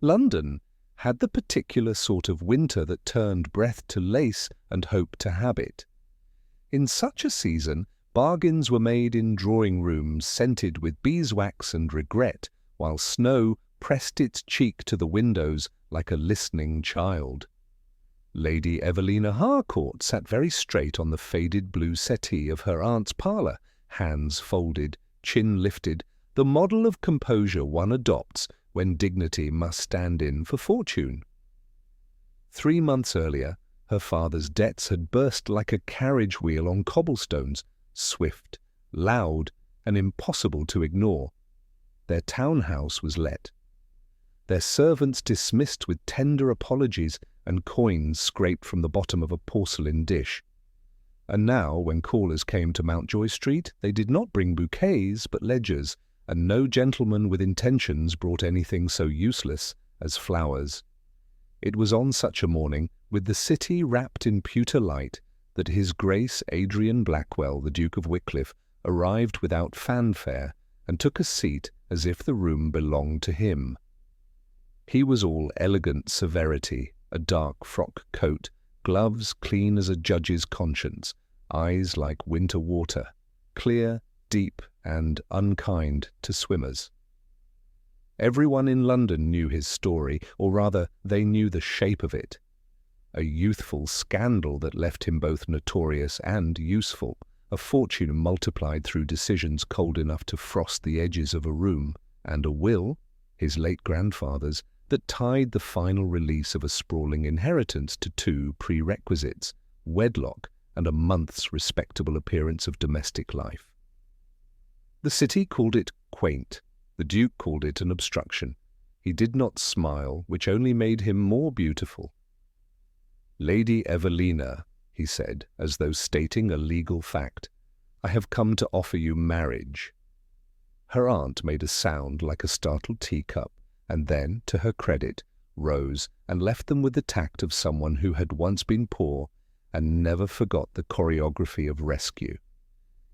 London had the particular sort of winter that turned breath to lace and hope to habit. In such a season, bargains were made in drawing-rooms scented with beeswax and regret, while snow pressed its cheek to the windows like a listening child. Lady Evelina Harcourt sat very straight on the faded blue settee of her aunt's parlour, hands folded, chin lifted, the model of composure one adopts when dignity must stand in for fortune. 3 months earlier, her father's debts had burst like a carriage wheel on cobblestones, swift, loud, and impossible to ignore. Their townhouse was let. Their servants dismissed with tender apologies and coins scraped from the bottom of a porcelain dish. And now, when callers came to Mountjoy Street, they did not bring bouquets but ledgers, and no gentleman with intentions brought anything so useless as flowers. It was on such a morning, with the city wrapped in pewter light, that His Grace Adrian Blackwell, the Duke of Wycliffe, arrived without fanfare and took a seat as if the room belonged to him. He was all elegant severity, a dark frock coat, gloves clean as a judge's conscience, eyes like winter water, clear, deep, and unkind to swimmers. Everyone in London knew his story, or rather, they knew the shape of it. A youthful scandal that left him both notorious and useful, a fortune multiplied through decisions cold enough to frost the edges of a room, and a will, his late grandfather's, that tied the final release of a sprawling inheritance to 2 prerequisites, wedlock and a month's respectable appearance of domestic life. The city called it quaint. The Duke called it an obstruction. He did not smile, which only made him more beautiful. "Lady Evelina," he said, as though stating a legal fact, "I have come to offer you marriage." Her aunt made a sound like a startled teacup, and then, to her credit, rose and left them with the tact of someone who had once been poor and never forgot the choreography of rescue.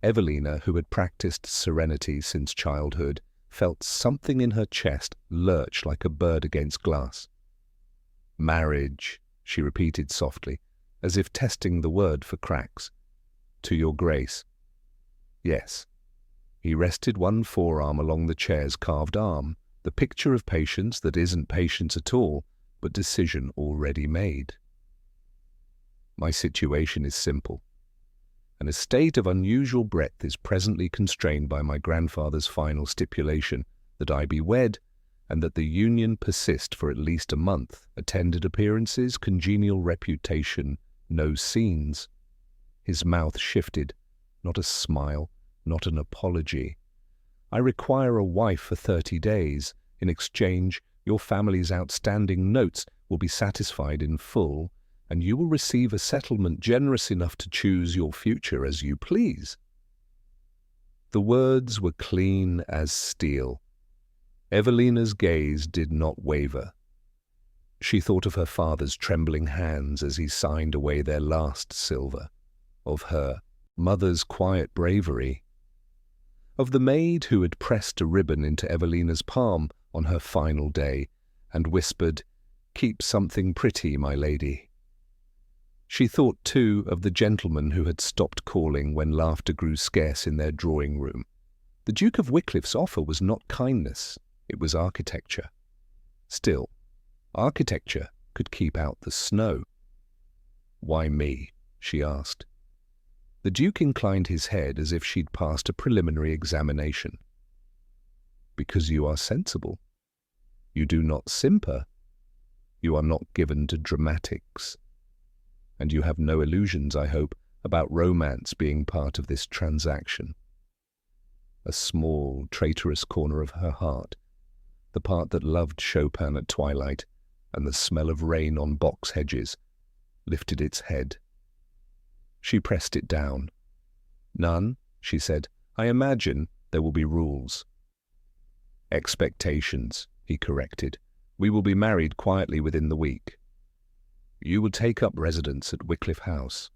Evelina, who had practiced serenity since childhood, felt something in her chest lurch like a bird against glass. "Marriage," she repeated softly, as if testing the word for cracks. "To your grace." "Yes." He rested one forearm along the chair's carved arm, the picture of patience that isn't patience at all, but decision already made. "My situation is simple. An estate of unusual breadth is presently constrained by my grandfather's final stipulation that I be wed, and that the union persist for at least a month, attended appearances, congenial reputation, no scenes." His mouth shifted, not a smile, not an apology. "I require a wife for 30 days. In exchange, your family's outstanding notes will be satisfied in full, and you will receive a settlement generous enough to choose your future as you please." The words were clean as steel. Evelina's gaze did not waver. She thought of her father's trembling hands as he signed away their last silver, of her mother's quiet bravery, of the maid who had pressed a ribbon into Evelina's palm on her final day and whispered, "Keep something pretty, my lady." She thought, too, of the gentleman who had stopped calling when laughter grew scarce in their drawing-room. The Duke of Wycliffe's offer was not kindness, it was architecture. Still, architecture could keep out the snow. "Why me?" she asked. The Duke inclined his head as if she'd passed a preliminary examination. "Because you are sensible. You do not simper. You are not given to dramatics. And you have no illusions, I hope, about romance being part of this transaction." A small, traitorous corner of her heart, the part that loved Chopin at twilight and the smell of rain on box hedges, lifted its head. She pressed it down. "None," she said. "I imagine there will be rules." "Expectations," he corrected. "We will be married quietly within the week. You will take up residence at Wycliffe House.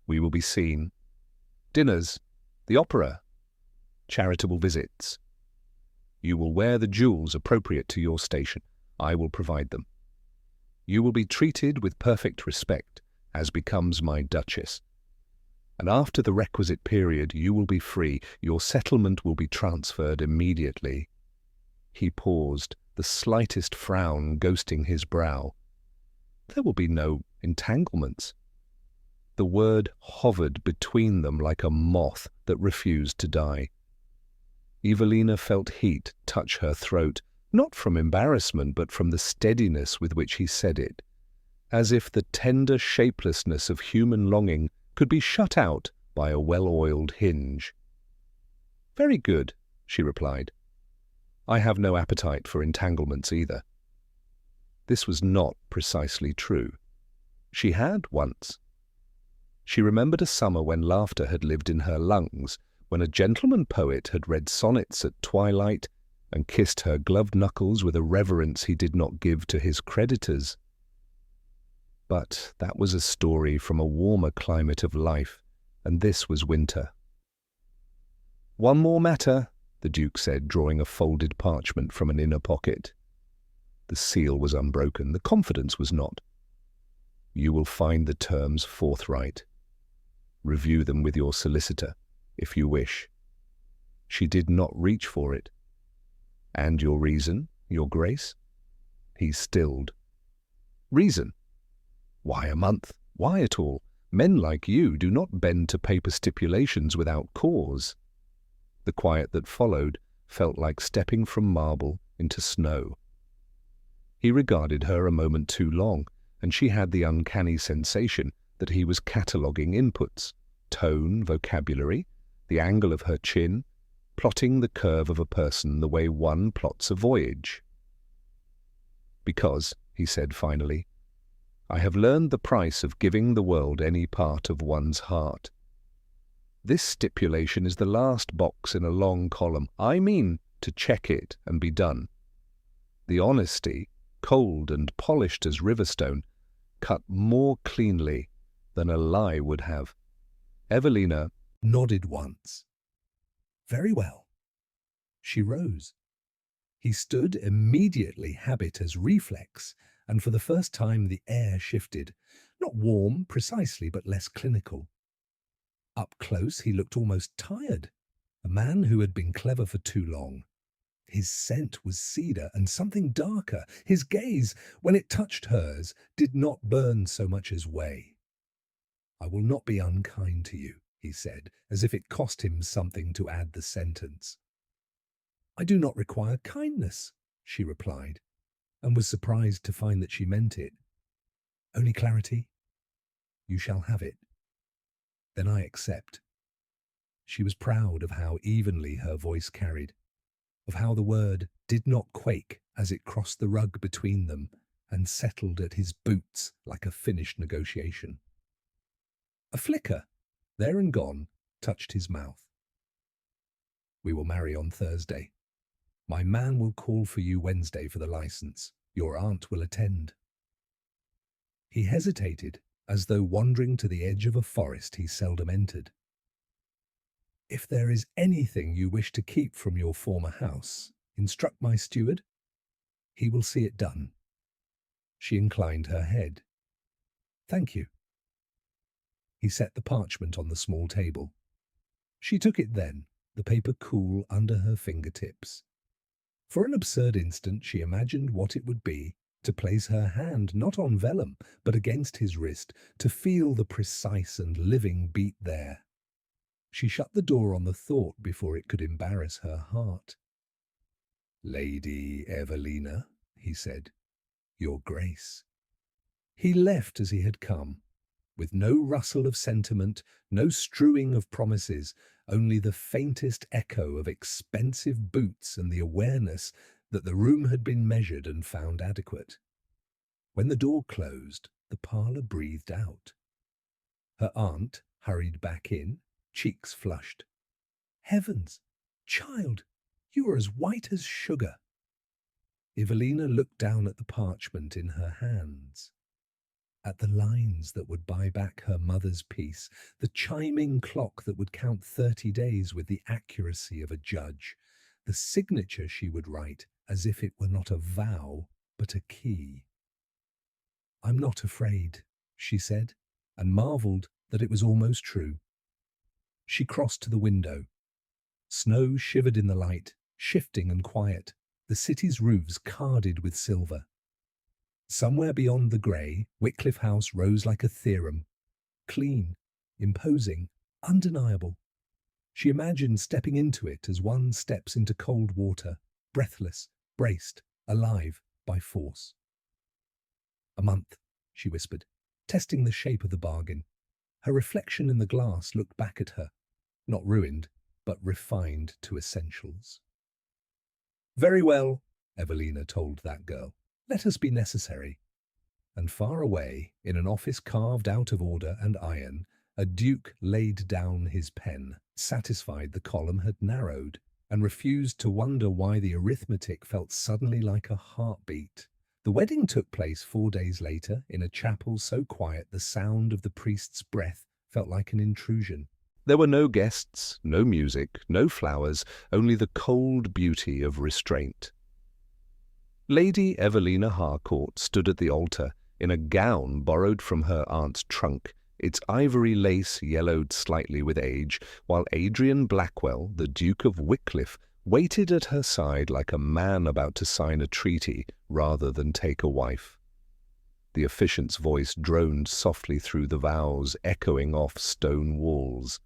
We will be seen. Dinners, the opera, charitable visits. You will wear the jewels appropriate to your station. I will provide them. You will be treated with perfect respect, as becomes my Duchess. And after the requisite period, you will be free. Your settlement will be transferred immediately." He paused, the slightest frown ghosting his brow. "There will be no entanglements." The word hovered between them like a moth that refused to die. Evelina felt heat touch her throat, not from embarrassment but from the steadiness with which he said it, as if the tender shapelessness of human longing could be shut out by a well-oiled hinge. "Very good," she replied. "I have no appetite for entanglements either." This was not precisely true. She had once. She remembered a summer when laughter had lived in her lungs, when a gentleman poet had read sonnets at twilight and kissed her gloved knuckles with a reverence he did not give to his creditors. But that was a story from a warmer climate of life, and this was winter. "One more matter," the Duke said, drawing a folded parchment from an inner pocket. The seal was unbroken, the confidence was not. "You will find the terms forthright. Review them with your solicitor, if you wish." She did not reach for it. "And your reason, your Grace?" He stilled. "Reason? Why a month? Why at all? Men like you do not bend to paper stipulations without cause." The quiet that followed felt like stepping from marble into snow. He regarded her a moment too long, and she had the uncanny sensation that he was cataloguing inputs, tone, vocabulary, the angle of her chin, plotting the curve of a person the way one plots a voyage. "Because," he said finally, "I have learned the price of giving the world any part of one's heart. This stipulation is the last box in a long column. I mean to check it and be done." The honesty, cold and polished as Riverstone, cut more cleanly than a lie would have. Evelina nodded once. "Very well." She rose. He stood immediately, habit as reflex, and for the first time the air shifted, not warm precisely, but less clinical. Up close he looked almost tired, a man who had been clever for too long. His scent was cedar and something darker. His gaze, when it touched hers, did not burn so much as weigh. "I will not be unkind to you," he said, as if it cost him something to add the sentence. "I do not require kindness," she replied, and was surprised to find that she meant it. "Only clarity. You shall have it." "Then I accept." She was proud of how evenly her voice carried, of how the word did not quake as it crossed the rug between them and settled at his boots like a finished negotiation. A flicker, there and gone, touched his mouth. "We will marry on Thursday. My man will call for you Wednesday for the license. Your aunt will attend." He hesitated, as though wandering to the edge of a forest he seldom entered. "If there is anything you wish to keep from your former house, instruct my steward. He will see it done." She inclined her head. "Thank you." He set the parchment on the small table. She took it then, the paper cool under her fingertips. For an absurd instant she imagined what it would be to place her hand not on vellum, but against his wrist, to feel the precise and living beat there. She shut the door on the thought before it could embarrass her heart. "Lady Evelina," he said, "Your Grace." He left as he had come, with no rustle of sentiment, no strewing of promises, only the faintest echo of expensive boots and the awareness that the room had been measured and found adequate. When the door closed, the parlour breathed out. Her aunt hurried back in, cheeks flushed. "Heavens, child, you are as white as sugar." Evelina looked down at the parchment in her hands, at the lines that would buy back her mother's peace, the chiming clock that would count 30 days with the accuracy of a judge, the signature she would write as if it were not a vow, but a key. "I'm not afraid," she said, and marveled that it was almost true. She crossed to the window. Snow shivered in the light, shifting and quiet, the city's roofs carded with silver. Somewhere beyond the grey, Wycliffe House rose like a theorem, clean, imposing, undeniable. She imagined stepping into it as one steps into cold water, breathless, braced, alive by force. "A month," she whispered, testing the shape of the bargain. Her reflection in the glass looked back at her, not ruined, but refined to essentials. "Very well," Evelina told that girl. "Let us be necessary." And far away, in an office carved out of order and iron, a duke laid down his pen, satisfied the column had narrowed, and refused to wonder why the arithmetic felt suddenly like a heartbeat. The wedding took place 4 days later in a chapel so quiet the sound of the priest's breath felt like an intrusion. There were no guests, no music, no flowers, only the cold beauty of restraint. Lady Evelina Harcourt stood at the altar in a gown borrowed from her aunt's trunk, its ivory lace yellowed slightly with age, while Adrian Blackwell, the Duke of Wycliffe, waited at her side like a man about to sign a treaty rather than take a wife. The officiant's voice droned softly through the vows, echoing off stone walls.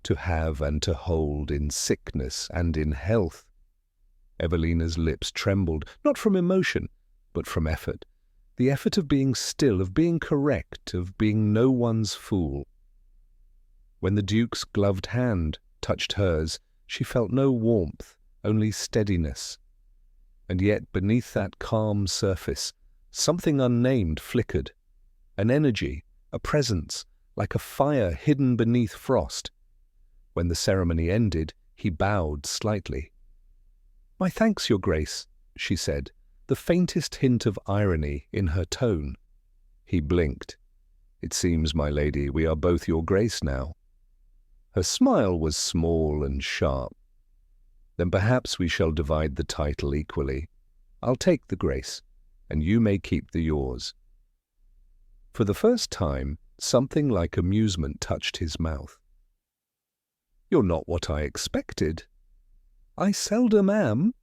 To have and to hold in sickness and in health. Evelina's lips trembled, not from emotion, but from effort. The effort of being still, of being correct, of being no one's fool. When the Duke's gloved hand touched hers, she felt no warmth, only steadiness. And yet beneath that calm surface, something unnamed flickered. An energy, a presence, like a fire hidden beneath frost. When the ceremony ended, he bowed slightly. "My thanks, Your Grace," she said, the faintest hint of irony in her tone. He blinked. "It seems, my lady, we are both Your Grace now." Her smile was small and sharp. "Then perhaps we shall divide the title equally. I'll take the grace, and you may keep the yours." For the first time, something like amusement touched his mouth. "You're not what I expected." "I seldom am."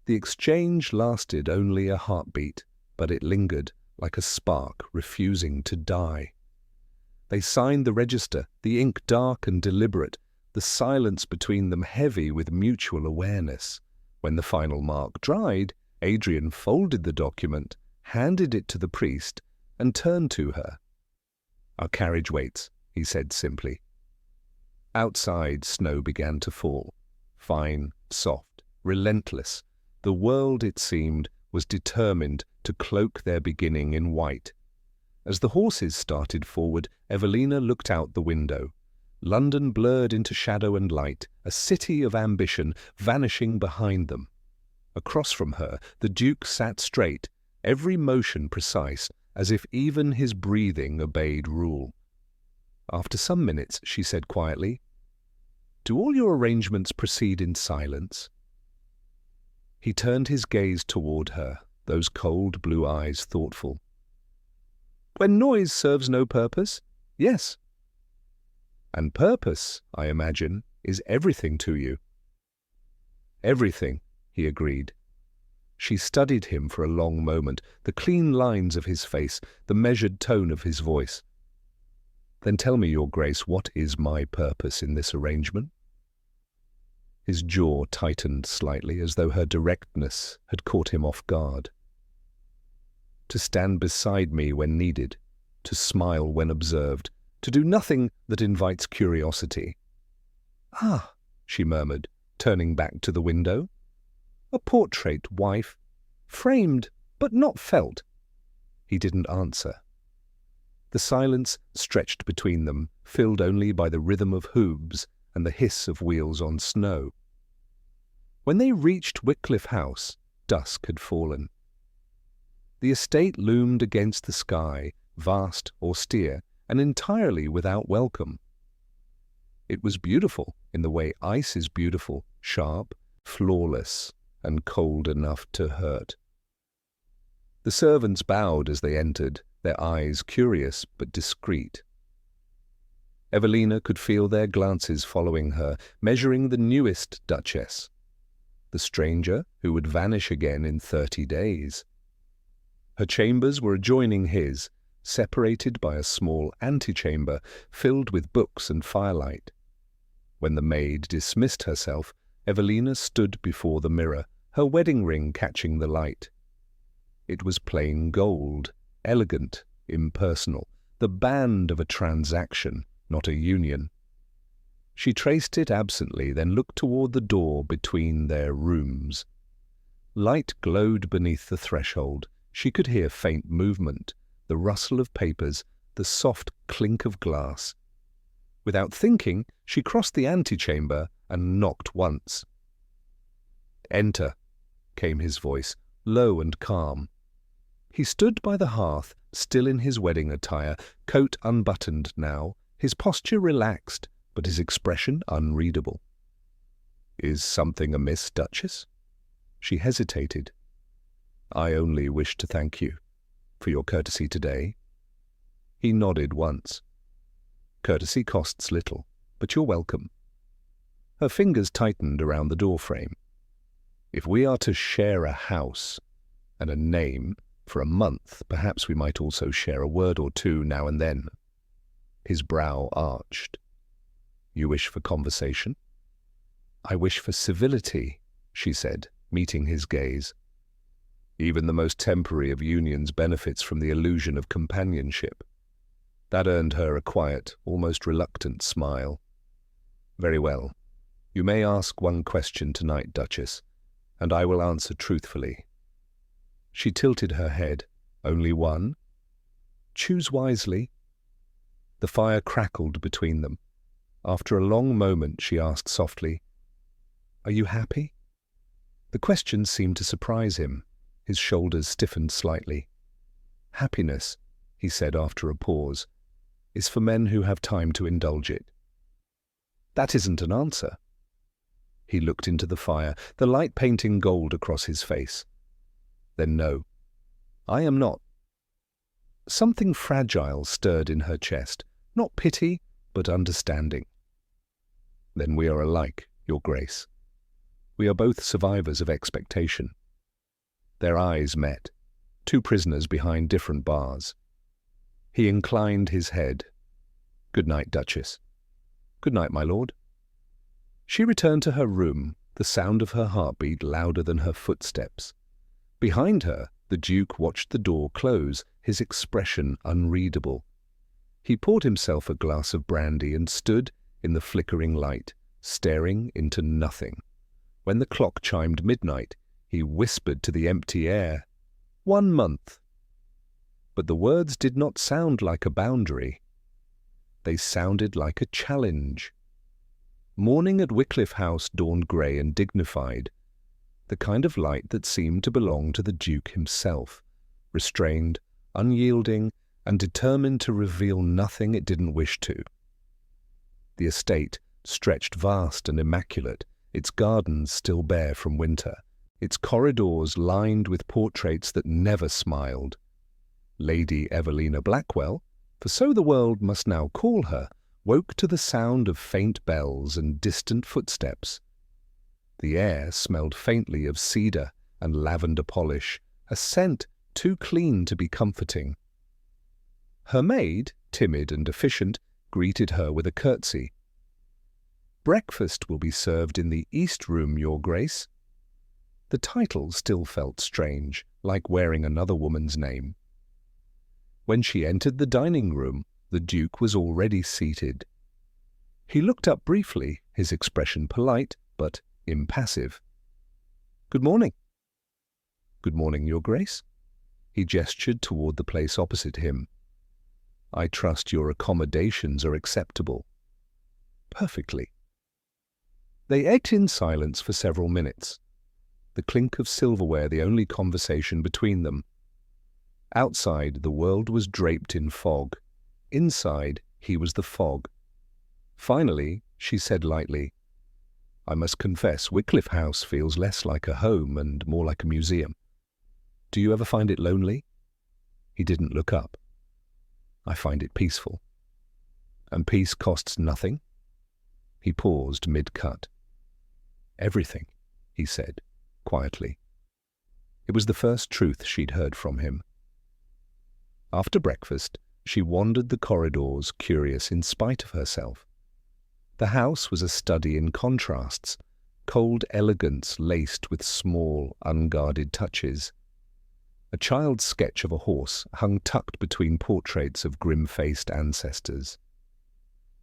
The exchange lasted only a heartbeat, but it lingered like a spark refusing to die. They signed the register, the ink dark and deliberate, the silence between them heavy with mutual awareness. When the final mark dried, Adrian folded the document, handed it to the priest, and turned to her. "Our carriage waits," he said simply. Outside, snow began to fall. Fine, soft, relentless. The world, it seemed, was determined to cloak their beginning in white. As the horses started forward, Evelina looked out the window. London blurred into shadow and light, a city of ambition vanishing behind them. Across from her, the Duke sat straight, every motion precise, as if even his breathing obeyed rule. After some minutes, she said quietly, "Do all your arrangements proceed in silence?" He turned his gaze toward her, those cold blue eyes thoughtful. "When noise serves no purpose, yes." "And purpose, I imagine, is everything to you." "Everything," he agreed. She studied him for a long moment, the clean lines of his face, the measured tone of his voice. "Then tell me, Your Grace, what is my purpose in this arrangement?" His jaw tightened slightly, as though her directness had caught him off guard. "To stand beside me when needed, to smile when observed, to do nothing that invites curiosity." "Ah," she murmured, turning back to the window. "A portrait, wife, framed but not felt." He didn't answer. The silence stretched between them, filled only by the rhythm of hooves and the hiss of wheels on snow. When they reached Wycliffe House, dusk had fallen. The estate loomed against the sky, vast, austere, and entirely without welcome. It was beautiful in the way ice is beautiful, sharp, flawless, and cold enough to hurt. The servants bowed as they entered, their eyes curious but discreet. Evelina could feel their glances following her, measuring the newest duchess, the stranger who would vanish again in 30 days. Her chambers were adjoining his, separated by a small antechamber filled with books and firelight. When the maid dismissed herself, Evelina stood before the mirror, her wedding ring catching the light. It was plain gold, elegant, impersonal, the band of a transaction, not a union. She traced it absently, then looked toward the door between their rooms. Light glowed beneath the threshold. She could hear faint movement, the rustle of papers, the soft clink of glass. Without thinking, she crossed the antechamber and knocked once. "Enter," came his voice, low and calm. He stood by the hearth, still in his wedding attire, coat unbuttoned now, his posture relaxed, but his expression unreadable. "Is something amiss, Duchess?" She hesitated. "I only wish to thank you for your courtesy today." He nodded once. "Courtesy costs little, but you're welcome." Her fingers tightened around the doorframe. "If we are to share a house and a name for a month, perhaps we might also share a word or two now and then." His brow arched. "You wish for conversation?" "I wish for civility," she said, meeting his gaze. Even the most temporary of unions benefits from the illusion of companionship. That earned her a quiet, almost reluctant smile. "Very well. You may ask one question tonight, Duchess, and I will answer truthfully." She tilted her head. "Only one?" "Choose wisely." The fire crackled between them. After a long moment she asked softly, "Are you happy?" The question seemed to surprise him. His shoulders stiffened slightly. "Happiness," he said after a pause, "is for men who have time to indulge it." "That isn't an answer." He looked into the fire, the light painting gold across his face. "Then no, I am not." Something fragile stirred in her chest, not pity, but understanding. "Then we are alike, Your Grace. We are both survivors of expectation." Their eyes met, two prisoners behind different bars. He inclined his head. "Good night, Duchess." "Good night, my lord." She returned to her room, the sound of her heartbeat louder than her footsteps. Behind her, the Duke watched the door close, his expression unreadable. He poured himself a glass of brandy and stood, in the flickering light, staring into nothing. When the clock chimed midnight, he whispered to the empty air, "1 month." But the words did not sound like a boundary. They sounded like a challenge. Morning at Wycliffe House dawned grey and dignified, the kind of light that seemed to belong to the Duke himself, restrained, unyielding, and determined to reveal nothing it didn't wish to. The estate stretched vast and immaculate, its gardens still bare from winter, its corridors lined with portraits that never smiled. Lady Evelina Blackwell, for so the world must now call her, woke to the sound of faint bells and distant footsteps. The air smelled faintly of cedar and lavender polish, a scent too clean to be comforting. Her maid, timid and efficient, greeted her with a curtsy. "Breakfast will be served in the East Room, Your Grace." The title still felt strange, like wearing another woman's name. When she entered the dining room, the Duke was already seated. He looked up briefly, his expression polite, but impassive. "Good morning." "Good morning, Your Grace." He gestured toward the place opposite him. "I trust your accommodations are acceptable." "Perfectly." They ate in silence for several minutes, the clink of silverware the only conversation between them. Outside, the world was draped in fog. Inside, he was the fog. Finally, she said lightly, "I must confess, Wycliffe House feels less like a home and more like a museum." Do you ever find it lonely? He didn't look up. I find it peaceful. And peace costs nothing? He paused mid-cut. Everything, he said, quietly. It was the first truth she'd heard from him. After breakfast, she wandered the corridors, curious in spite of herself. The house was a study in contrasts, cold elegance laced with small, unguarded touches. A child's sketch of a horse hung tucked between portraits of grim-faced ancestors.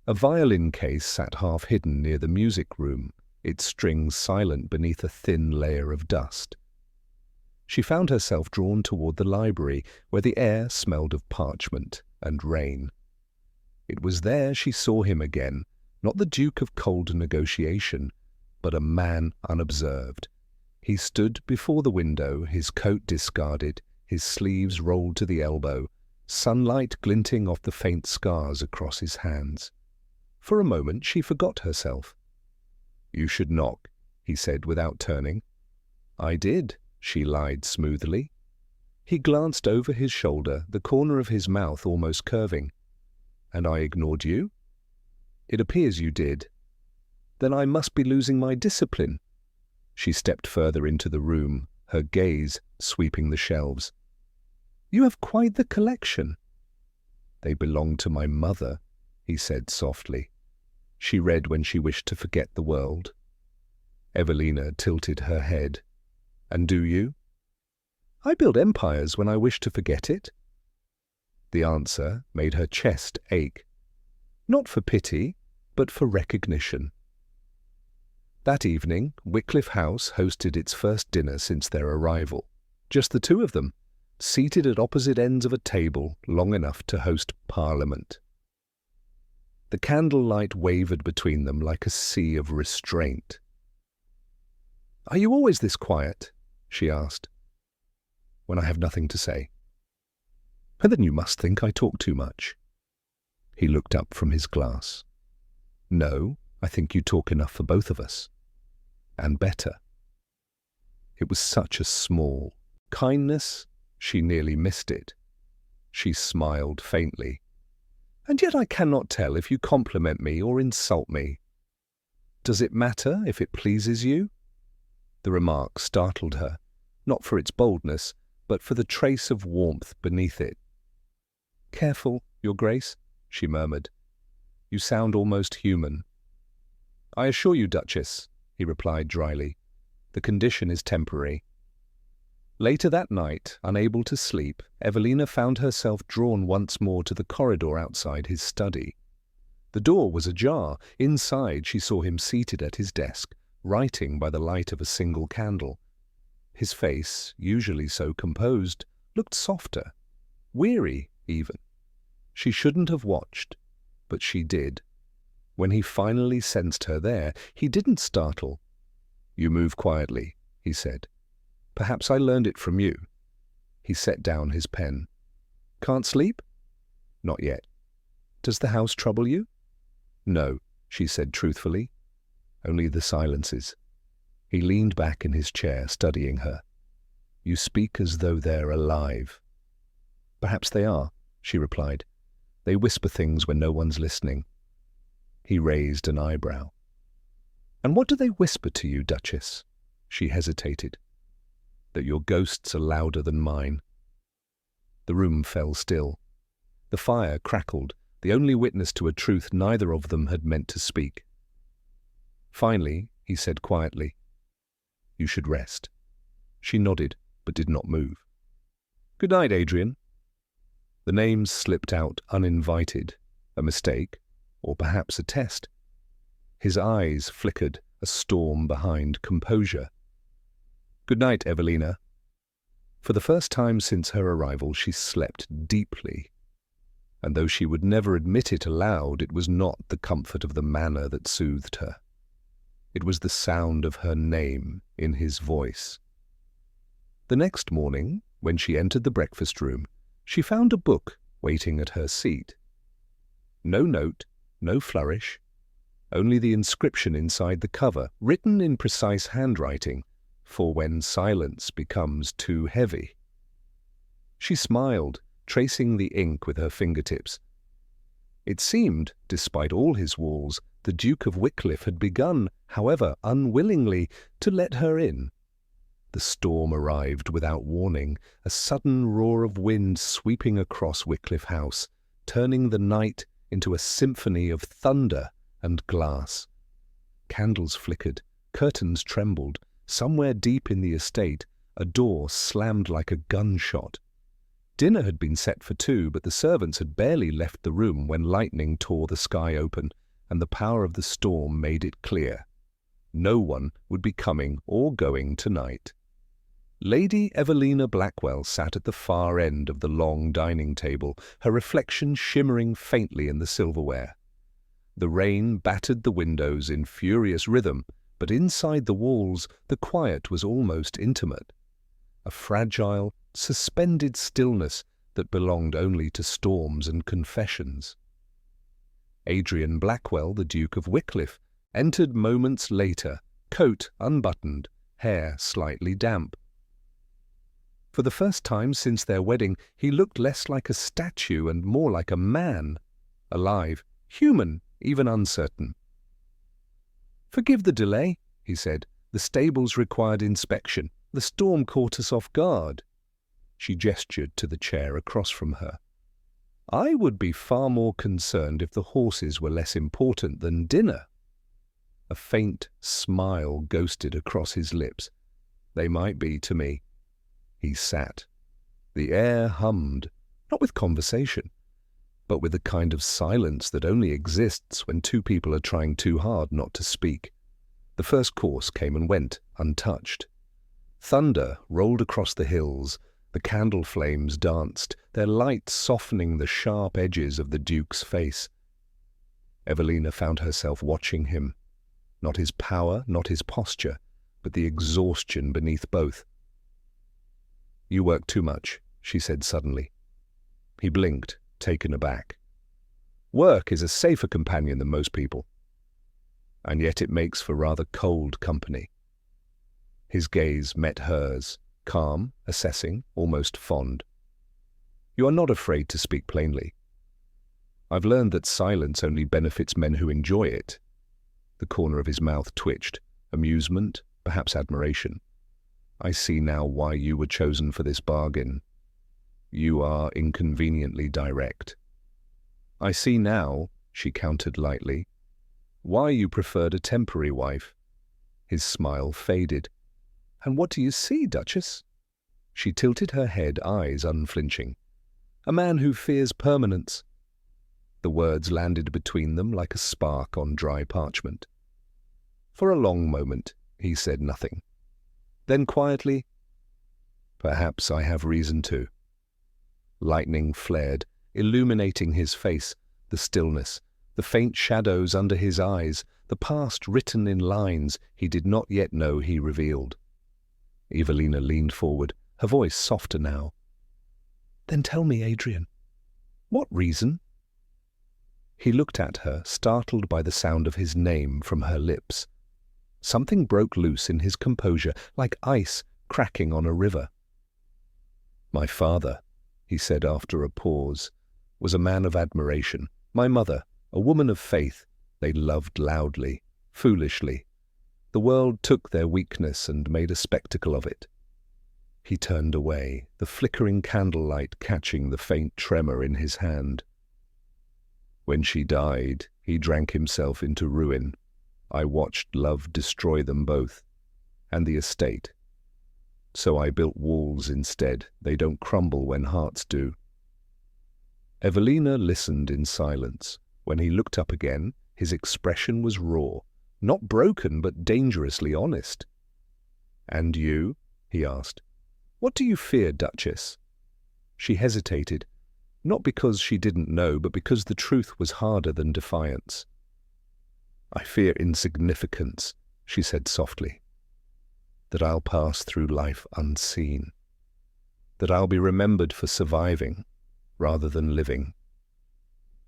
A violin case sat half-hidden near the music room, its strings silent beneath a thin layer of dust. She found herself drawn toward the library, where the air smelled of parchment and rain. It was there she saw him again, not the Duke of cold negotiation, but a man unobserved. He stood before the window, his coat discarded, his sleeves rolled to the elbow, sunlight glinting off the faint scars across his hands. For a moment she forgot herself. "You should knock," he said without turning. "I did," she lied smoothly. He glanced over his shoulder, the corner of his mouth almost curving. "And I ignored you?" "It appears you did." "Then I must be losing my discipline." She stepped further into the room, her gaze sweeping the shelves. "You have quite the collection." "They belong to my mother," he said softly. She read when she wished to forget the world. Evelina tilted her head. "And do you?" "I build empires when I wish to forget it." The answer made her chest ache. Not for pity, but for recognition. That evening, Wycliffe House hosted its first dinner since their arrival. Just the two of them, seated at opposite ends of a table long enough to host Parliament. The candlelight wavered between them like a sea of restraint. "Are you always this quiet?" she asked. "When I have nothing to say." "But then you must think I talk too much." He looked up from his glass. "No, I think you talk enough for both of us. And better." It was such a small kindness, she nearly missed it. She smiled faintly. "And yet I cannot tell if you compliment me or insult me." "Does it matter if it pleases you?" The remark startled her, not for its boldness, but for the trace of warmth beneath it. "Careful, Your Grace," she murmured. "You sound almost human." "I assure you, Duchess," he replied dryly, "the condition is temporary." Later that night, unable to sleep, Evelina found herself drawn once more to the corridor outside his study. The door was ajar. Inside she saw him seated at his desk, writing by the light of a single candle. His face, usually so composed, looked softer, weary even. She shouldn't have watched, but she did. When he finally sensed her there, he didn't startle. "You move quietly," he said. "Perhaps I learned it from you." He set down his pen. "Can't sleep?" "Not yet." "Does the house trouble you?" "No," she said truthfully. "Only the silences." He leaned back in his chair, studying her. "You speak as though they're alive." "Perhaps they are," she replied. "They whisper things when no one's listening." He raised an eyebrow. "And what do they whisper to you, Duchess?" She hesitated. "That your ghosts are louder than mine." The room fell still. The fire crackled, the only witness to a truth neither of them had meant to speak. Finally, he said quietly, "You should rest." She nodded, but did not move. "Good night, Adrian." The names slipped out uninvited, a mistake, or perhaps a test. His eyes flickered, a storm behind composure. "Good night, Evelina." For the first time since her arrival, she slept deeply. And though she would never admit it aloud, it was not the comfort of the manner that soothed her. It was the sound of her name in his voice. The next morning, when she entered the breakfast room, she found a book waiting at her seat. No note, no flourish, only the inscription inside the cover, written in precise handwriting, for when silence becomes too heavy. She smiled, tracing the ink with her fingertips. It seemed, despite all his walls, the Duke of Wycliffe had begun, however unwillingly, to let her in. The storm arrived without warning, a sudden roar of wind sweeping across Wycliffe House, turning the night into a symphony of thunder and glass. Candles flickered, curtains trembled. Somewhere deep in the estate, a door slammed like a gunshot. Dinner had been set for 2, but the servants had barely left the room when lightning tore the sky open, and the power of the storm made it clear. No one would be coming or going tonight. Lady Evelina Blackwell sat at the far end of the long dining table, her reflection shimmering faintly in the silverware. The rain battered the windows in furious rhythm, but inside the walls the quiet was almost intimate. A fragile, suspended stillness that belonged only to storms and confessions. Adrian Blackwell, the Duke of Wycliffe, entered moments later, coat unbuttoned, hair slightly damp. For the first time since their wedding, he looked less like a statue and more like a man, alive, human, even uncertain. "Forgive the delay," he said. "The stables required inspection. The storm caught us off guard." She gestured to the chair across from her. "I would be far more concerned if the horses were less important than dinner." A faint smile ghosted across his lips. "They might be to me." He sat. The air hummed, not with conversation, but with the kind of silence that only exists when 2 people are trying too hard not to speak. The first course came and went, untouched. Thunder rolled across the hills, the candle flames danced, their light softening the sharp edges of the Duke's face. Evelina found herself watching him. Not his power, not his posture, but the exhaustion beneath both. "You work too much," she said suddenly. He blinked, taken aback. "Work is a safer companion than most people. And yet it makes for rather cold company." His gaze met hers, calm, assessing, almost fond. "You are not afraid to speak plainly. I've learned that silence only benefits men who enjoy it." The corner of his mouth twitched. Amusement, perhaps admiration. "I see now why you were chosen for this bargain. You are inconveniently direct." "I see now," she countered lightly, "why you preferred a temporary wife." His smile faded. "And what do you see, Duchess?" She tilted her head, eyes unflinching. "A man who fears permanence." The words landed between them like a spark on dry parchment. For a long moment he said nothing. Then quietly, "Perhaps I have reason to." Lightning flared, illuminating his face, the stillness, the faint shadows under his eyes, the past written in lines he did not yet know he revealed. Evelina leaned forward, her voice softer now. "Then tell me, Adrian, what reason?" He looked at her, startled by the sound of his name from her lips. Something broke loose in his composure, like ice cracking on a river. "My father," he said after a pause, "was a man of admiration. My mother, a woman of faith. They loved loudly, foolishly. The world took their weakness and made a spectacle of it." He turned away, the flickering candlelight catching the faint tremor in his hand. "When she died, he drank himself into ruin. I watched love destroy them both, and the estate. So I built walls instead. They don't crumble when hearts do." Evelina listened in silence. When he looked up again, his expression was raw, not broken but dangerously honest. "And you?" he asked. "What do you fear, Duchess?" She hesitated, not because she didn't know, but because the truth was harder than defiance. "I fear insignificance," she said softly. "That I'll pass through life unseen. That I'll be remembered for surviving rather than living."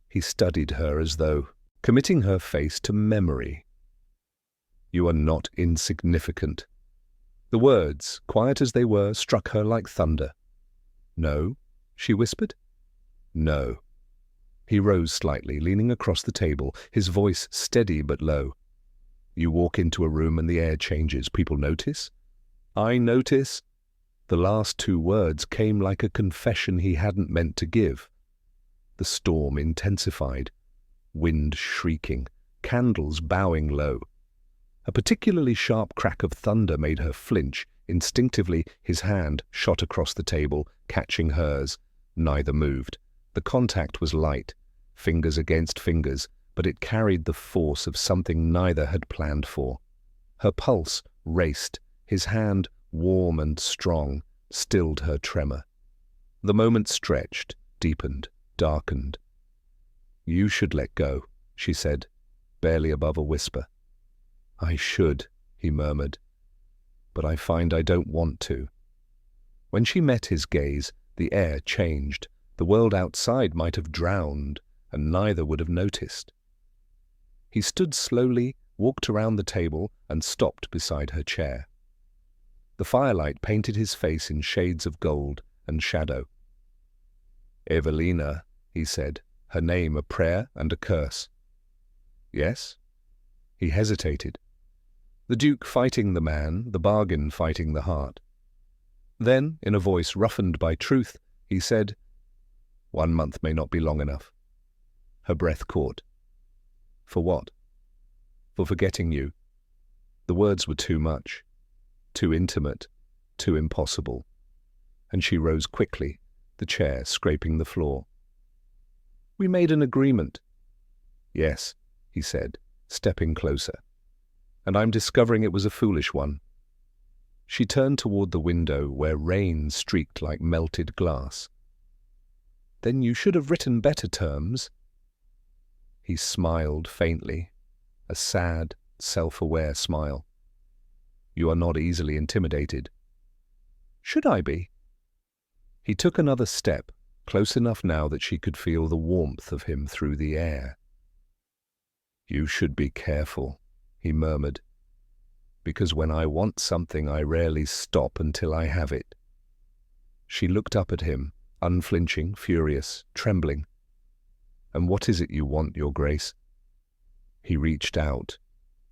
He studied her as though committing her face to memory. "You are not insignificant." The words, quiet as they were, struck her like thunder. "No," she whispered. "No." He rose slightly, leaning across the table, his voice steady but low. "You walk into a room and the air changes. People notice?" "I notice." The last two words came like a confession he hadn't meant to give. The storm intensified, wind shrieking, candles bowing low. A particularly sharp crack of thunder made her flinch. Instinctively, his hand shot across the table, catching hers. Neither moved. The contact was light, fingers against fingers, but it carried the force of something neither had planned for. Her pulse raced, his hand, warm and strong, stilled her tremor. The moment stretched, deepened, darkened. "You should let go," she said, barely above a whisper. "I should," he murmured, "but I find I don't want to." When she met his gaze, the air changed. The world outside might have drowned, and neither would have noticed. He stood slowly, walked around the table, and stopped beside her chair. The firelight painted his face in shades of gold and shadow. "Evelina," he said, her name a prayer and a curse. "Yes?" He hesitated. The Duke fighting the man, the bargain fighting the heart. Then, in a voice roughened by truth, he said, "1 month may not be long enough." Her breath caught. "For what?" "For forgetting you." The words were too much, too intimate, too impossible. And she rose quickly, the chair scraping the floor. "We made an agreement." "Yes," he said, stepping closer. "And I'm discovering it was a foolish one." She turned toward the window where rain streaked like melted glass. "Then you should have written better terms." He smiled faintly, a sad, self-aware smile. "You are not easily intimidated." "Should I be?" He took another step, close enough now that she could feel the warmth of him through the air. "You should be careful," he murmured, "because when I want something I rarely stop until I have it." She looked up at him, unflinching, furious, trembling. "And what is it you want, Your Grace?" He reached out,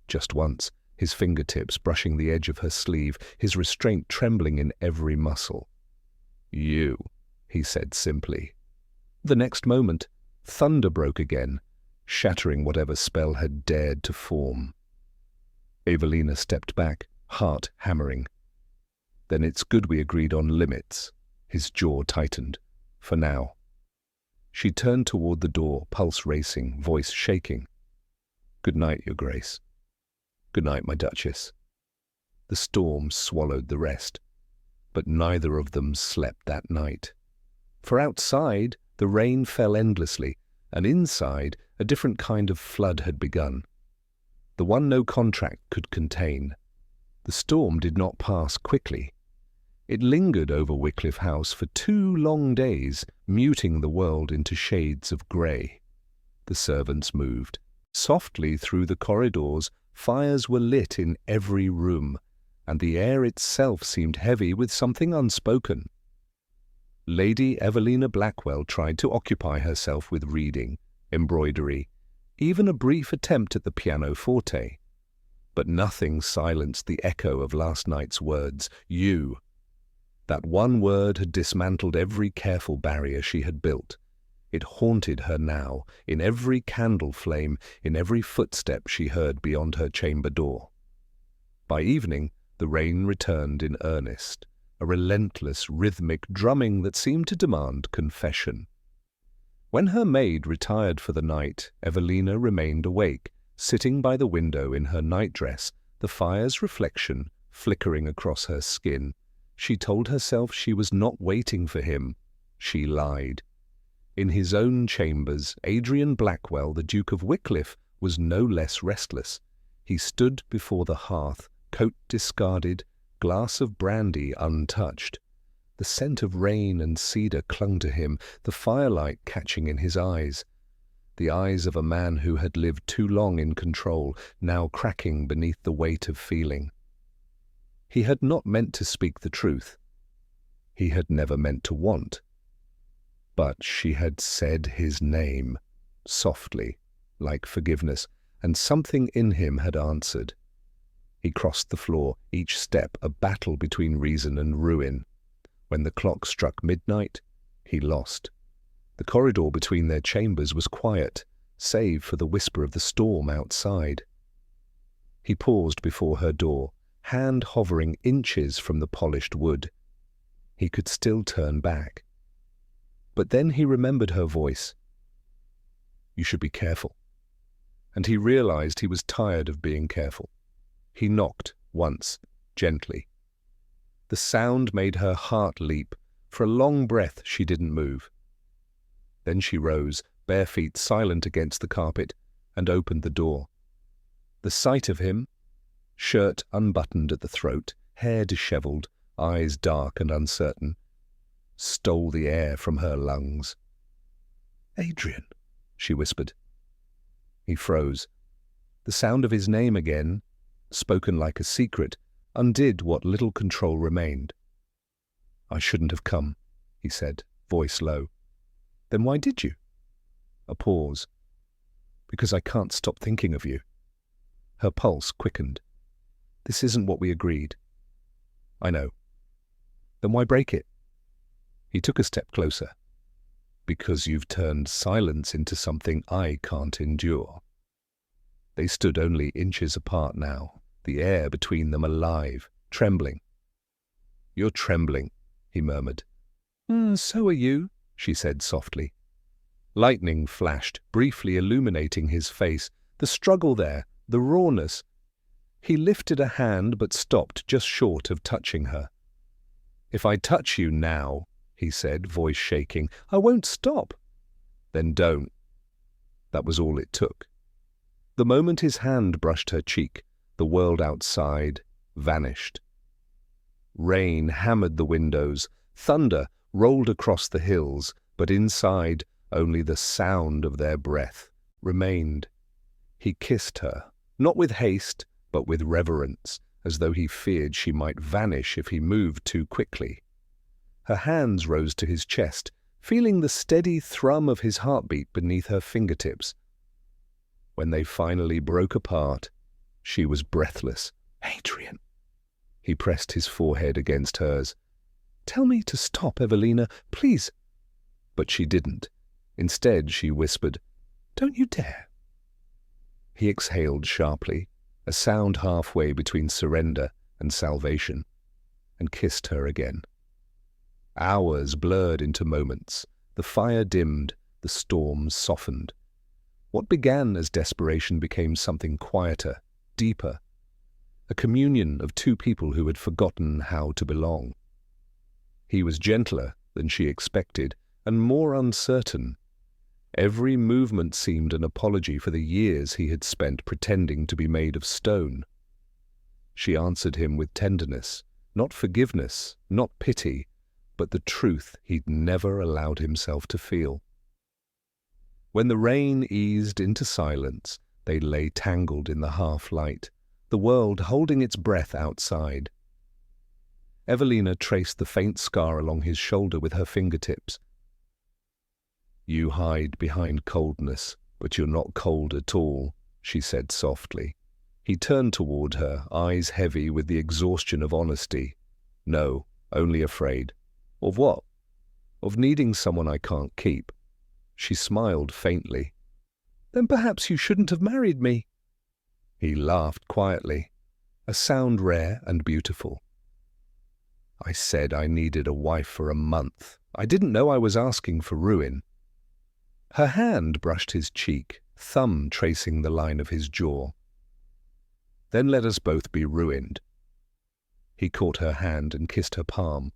just once, his fingertips brushing the edge of her sleeve, his restraint trembling in every muscle. "You," he said simply. The next moment, thunder broke again, shattering whatever spell had dared to form. Evelina stepped back, heart hammering. "Then it's good we agreed on limits." His jaw tightened. "For now." She turned toward the door, pulse racing, voice shaking. "Good night, Your Grace." "Good night, my Duchess." The storm swallowed the rest, but neither of them slept that night. For outside, the rain fell endlessly, and inside, a different kind of flood had begun. The one no contract could contain. The storm did not pass quickly. It lingered over Wycliffe House for 2 long days, muting the world into shades of grey. The servants moved. Softly through the corridors, fires were lit in every room, and the air itself seemed heavy with something unspoken. Lady Evelina Blackwell tried to occupy herself with reading, embroidery, even a brief attempt at the pianoforte. But nothing silenced the echo of last night's words, "you." That one word had dismantled every careful barrier she had built. It haunted her now, in every candle flame, in every footstep she heard beyond her chamber door. By evening, the rain returned in earnest, a relentless, rhythmic drumming that seemed to demand confession. When her maid retired for the night, Evelina remained awake, sitting by the window in her nightdress, the fire's reflection flickering across her skin. She told herself she was not waiting for him. She lied. In his own chambers, Adrian Blackwell, the Duke of Wycliffe, was no less restless. He stood before the hearth, coat discarded, glass of brandy untouched. The scent of rain and cedar clung to him, the firelight catching in his eyes. The eyes of a man who had lived too long in control, now cracking beneath the weight of feeling. He had not meant to speak the truth. he had never meant to want. But she had said his name, softly, like forgiveness, and something in him had answered. He crossed the floor, each step a battle between reason and ruin. When the clock struck midnight, he lost. The corridor between their chambers was quiet, save for the whisper of the storm outside. He paused before her door, hand hovering inches from the polished wood. He could still turn back. But then he remembered her voice. "You should be careful." And he realized he was tired of being careful. He knocked once, gently. The sound made her heart leap. For a long breath she didn't move. Then she rose, bare feet silent against the carpet, and opened the door. The sight of him, shirt unbuttoned at the throat, hair disheveled, eyes dark and uncertain, stole the air from her lungs. "Adrian," she whispered. He froze. The sound of his name again, spoken like a secret, undid what little control remained. "I shouldn't have come," he said, voice low. "Then why did you?" A pause. "Because I can't stop thinking of you." Her pulse quickened. "This isn't what we agreed." "I know." "Then why break it?" He took a step closer. "Because you've turned silence into something I can't endure." They stood only inches apart now, the air between them alive, trembling. "You're trembling," he murmured. So are you," she said softly. Lightning flashed, briefly illuminating his face, the struggle there, the rawness. He lifted a hand but stopped just short of touching her. "If I touch you now," he said, voice shaking, "I won't stop." "Then don't." That was all it took. The moment his hand brushed her cheek, the world outside vanished. Rain hammered the windows, thunder rolled across the hills, but inside only the sound of their breath remained. He kissed her, not with haste, but with reverence, as though he feared she might vanish if he moved too quickly. Her hands rose to his chest, feeling the steady thrum of his heartbeat beneath her fingertips. When they finally broke apart, she was breathless. "Adrian!" He pressed his forehead against hers. "Tell me to stop, Evelina, please." But she didn't. Instead, she whispered, "Don't you dare." He exhaled sharply, a sound halfway between surrender and salvation, and kissed her again. Hours blurred into moments. The fire dimmed, the storm softened. What began as desperation became something quieter, deeper, a communion of two people who had forgotten how to belong. He was gentler than she expected, and more uncertain. Every movement seemed an apology for the years he had spent pretending to be made of stone. She answered him with tenderness, not forgiveness, not pity, but the truth he'd never allowed himself to feel. When the rain eased into silence, they lay tangled in the half-light, the world holding its breath outside. Evelina traced the faint scar along his shoulder with her fingertips. "You hide behind coldness, but you're not cold at all," she said softly. He turned toward her, eyes heavy with the exhaustion of honesty. "No, only afraid." "Of what?" "Of needing someone I can't keep." She smiled faintly. "Then perhaps you shouldn't have married me." He laughed quietly, a sound rare and beautiful. "I said I needed a wife for a month. I didn't know I was asking for ruin." Her hand brushed his cheek, thumb tracing the line of his jaw. "Then let us both be ruined." He caught her hand and kissed her palm.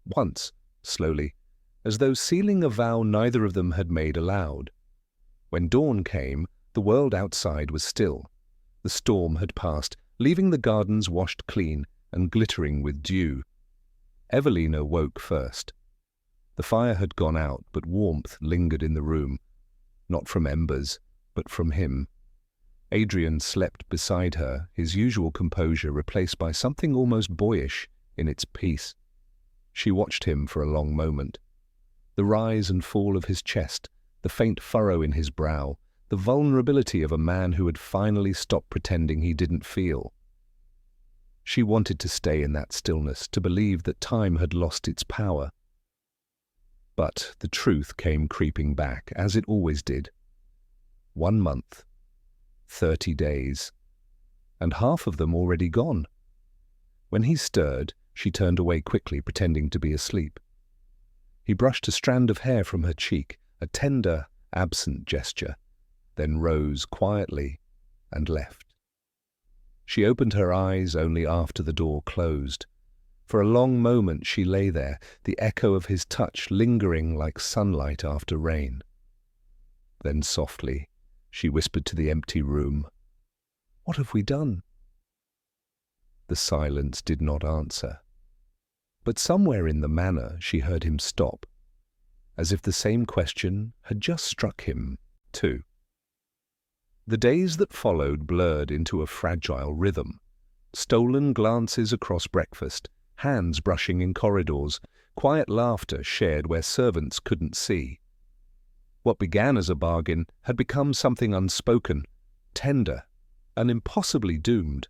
Once, slowly, as though sealing a vow neither of them had made aloud. When dawn came, the world outside was still. The storm had passed, leaving the gardens washed clean and glittering with dew. Evelina woke first. The fire had gone out, but warmth lingered in the room, not from embers, but from him. Adrian slept beside her, his usual composure replaced by something almost boyish in its peace. She watched him for a long moment. The rise and fall of his chest, the faint furrow in his brow, the vulnerability of a man who had finally stopped pretending he didn't feel. She wanted to stay in that stillness, to believe that time had lost its power. But the truth came creeping back, as it always did. 1 month, 30 days, and half of them already gone. When he stirred, she turned away quickly, pretending to be asleep. He brushed a strand of hair from her cheek, a tender, absent gesture, then rose quietly and left. She opened her eyes only after the door closed. For a long moment she lay there, the echo of his touch lingering like sunlight after rain. Then softly, she whispered to the empty room, "What have we done?" The silence did not answer. But somewhere in the manner she heard him stop, as if the same question had just struck him, too. The days that followed blurred into a fragile rhythm. Stolen glances across breakfast, hands brushing in corridors, quiet laughter shared where servants couldn't see. What began as a bargain had become something unspoken, tender, and impossibly doomed.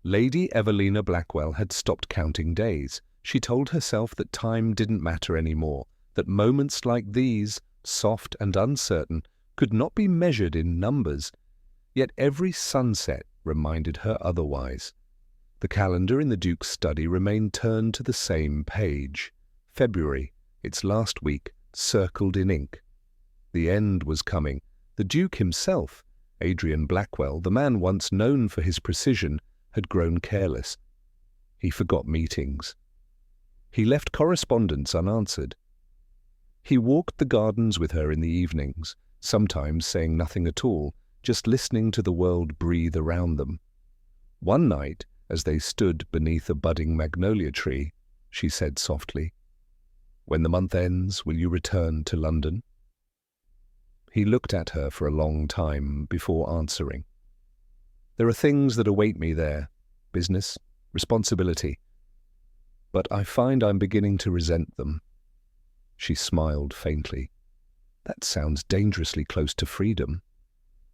Lady Evelina Blackwell had stopped counting days. She told herself that time didn't matter anymore, that moments like these, soft and uncertain, could not be measured in numbers. Yet every sunset reminded her otherwise. The calendar in the Duke's study remained turned to the same page. February, its last week, circled in ink. The end was coming. The Duke himself, Adrian Blackwell, the man once known for his precision, had grown careless. He forgot meetings. He left correspondence unanswered. He walked the gardens with her in the evenings, sometimes saying nothing at all, just listening to the world breathe around them. One night, as they stood beneath a budding magnolia tree, she said softly, "When the month ends, will you return to London?" He looked at her for a long time before answering. "There are things that await me there, business, responsibility. But I find I'm beginning to resent them." She smiled faintly. "That sounds dangerously close to freedom."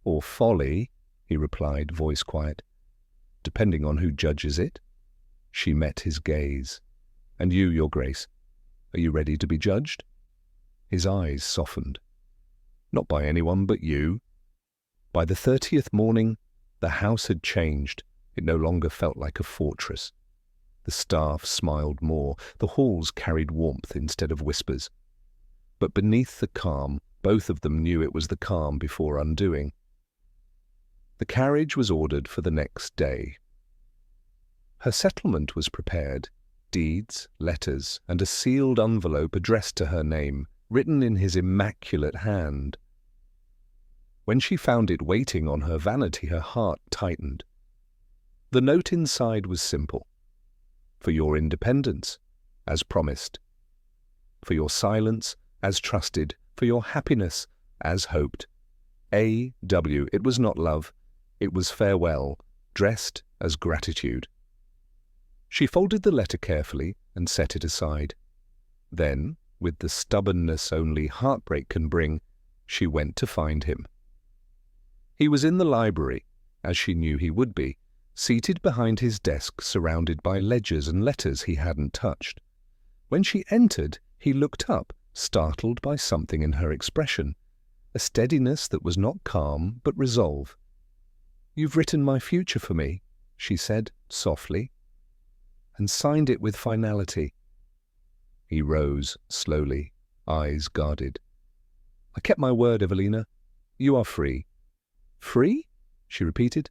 "Or folly," he replied, voice quiet. "Depending on who judges it." She met his gaze. "And you, Your Grace, are you ready to be judged?" His eyes softened. "Not by anyone but you." By the 30th morning, the house had changed. It no longer felt like a fortress. The staff smiled more. The halls carried warmth instead of whispers. But beneath the calm, both of them knew it was the calm before undoing. The carriage was ordered for the next day. Her settlement was prepared, deeds, letters, and a sealed envelope addressed to her name, written in his immaculate hand. When she found it waiting on her vanity, her heart tightened. The note inside was simple. For your independence, as promised. For your silence, as trusted. For your happiness, as hoped. A.W. It was not love. It was farewell, dressed as gratitude. She folded the letter carefully and set it aside. Then, with the stubbornness only heartbreak can bring, she went to find him. He was in the library, as she knew he would be, seated behind his desk surrounded by ledgers and letters he hadn't touched. When she entered, he looked up, startled by something in her expression, a steadiness that was not calm but resolve. "You've written my future for me," she said softly, "and signed it with finality." He rose slowly, eyes guarded. "I kept my word, Evelina. You are free." "Free?" she repeated.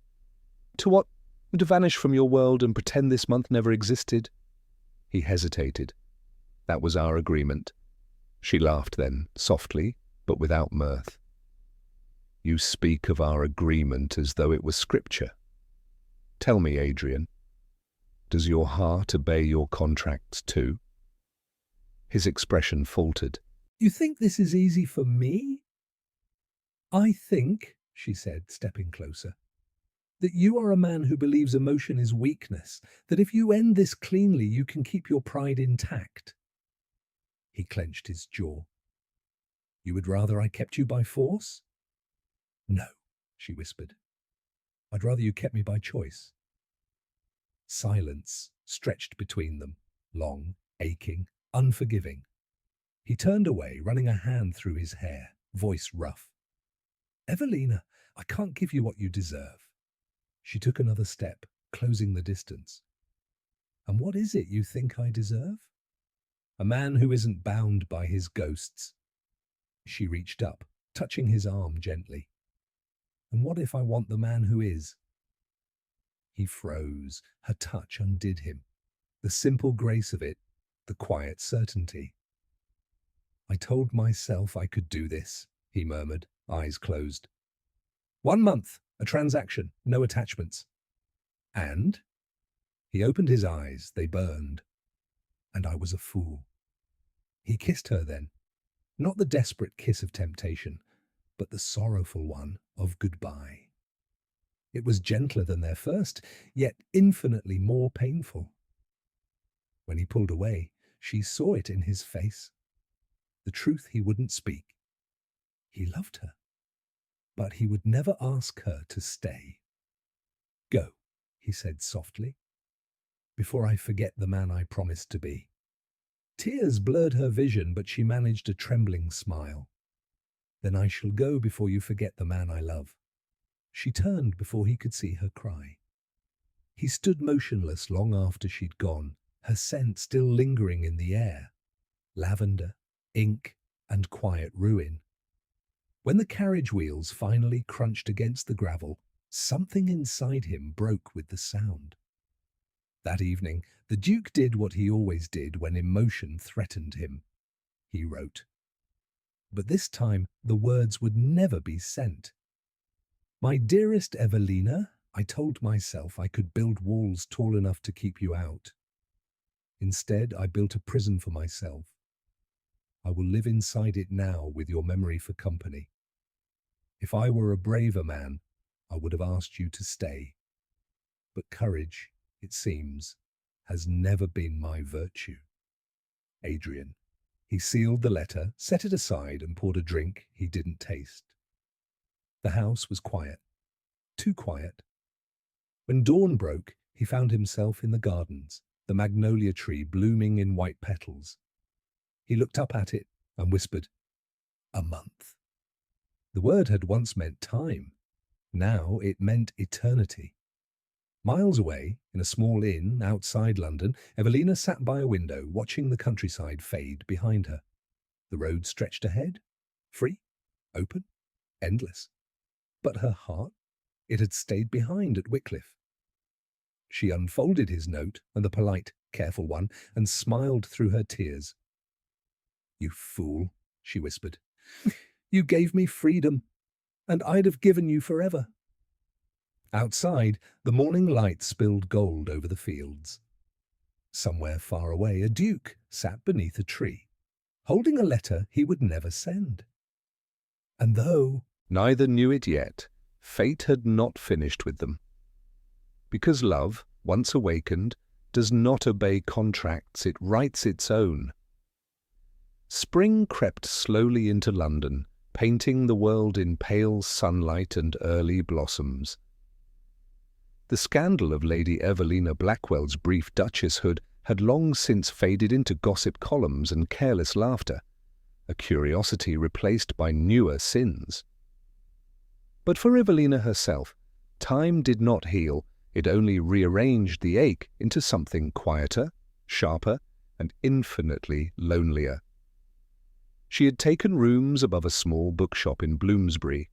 "To what? To vanish from your world and pretend this month never existed?" He hesitated. "That was our agreement." She laughed then, softly, but without mirth. "You speak of our agreement as though it were scripture. Tell me, Adrian, does your heart obey your contracts too?" His expression faltered. "You think this is easy for me?" "I think," she said, stepping closer, that you are a man who believes emotion is weakness, that if you end this cleanly, you can keep your pride intact." He clenched his jaw. "You would rather I kept you by force?" "No," she whispered. "I'd rather you kept me by choice." Silence stretched between them, long, aching, unforgiving. He turned away, running a hand through his hair, voice rough. "Evelina, I can't give you what you deserve." She took another step, closing the distance. "And what is it you think I deserve?" "A man who isn't bound by his ghosts." She reached up, touching his arm gently. "And what if I want the man who is?" He froze. Her touch undid him. The simple grace of it, the quiet certainty. "I told myself I could do this," he murmured, eyes closed. 1 month, a transaction, no attachments. "And?" He opened his eyes, they burned. "And I was a fool." He kissed her then, not the desperate kiss of temptation, but the sorrowful one of goodbye. It was gentler than their first, yet infinitely more painful. When he pulled away, she saw it in his face. The truth he wouldn't speak. He loved her, but he would never ask her to stay. "Go," he said softly, "before I forget the man I promised to be." Tears blurred her vision, but she managed a trembling smile. "Then I shall go before you forget the man I love." She turned before he could see her cry. He stood motionless long after she'd gone, her scent still lingering in the air. Lavender, ink, and quiet ruin. When the carriage wheels finally crunched against the gravel, something inside him broke with the sound. That evening, the Duke did what he always did when emotion threatened him. He wrote. But this time, the words would never be sent. "My dearest Evelina, I told myself I could build walls tall enough to keep you out. Instead, I built a prison for myself. I will live inside it now with your memory for company. If I were a braver man, I would have asked you to stay. But courage, it seems, has never been my virtue. Adrian." He sealed the letter, set it aside, and poured a drink he didn't taste. The house was quiet. Too quiet. When dawn broke, he found himself in the gardens, the magnolia tree blooming in white petals. He looked up at it and whispered, "A month." The word had once meant time. Now it meant eternity. Miles away, in a small inn outside London, Evelina sat by a window, watching the countryside fade behind her. The road stretched ahead, free, open, endless. But her heart, it had stayed behind at Wycliffe. She unfolded his note, and the polite, careful one, and smiled through her tears. "You fool," she whispered. "You gave me freedom, and I'd have given you forever." Outside, the morning light spilled gold over the fields. Somewhere far away, a duke sat beneath a tree, holding a letter he would never send. And though neither knew it yet, fate had not finished with them. Because love, once awakened, does not obey contracts, it writes its own. Spring crept slowly into London, painting the world in pale sunlight and early blossoms. The scandal of Lady Evelina Blackwell's brief duchesshood had long since faded into gossip columns and careless laughter, a curiosity replaced by newer sins. But for Evelina herself, time did not heal, it only rearranged the ache into something quieter, sharper, and infinitely lonelier. She had taken rooms above a small bookshop in Bloomsbury,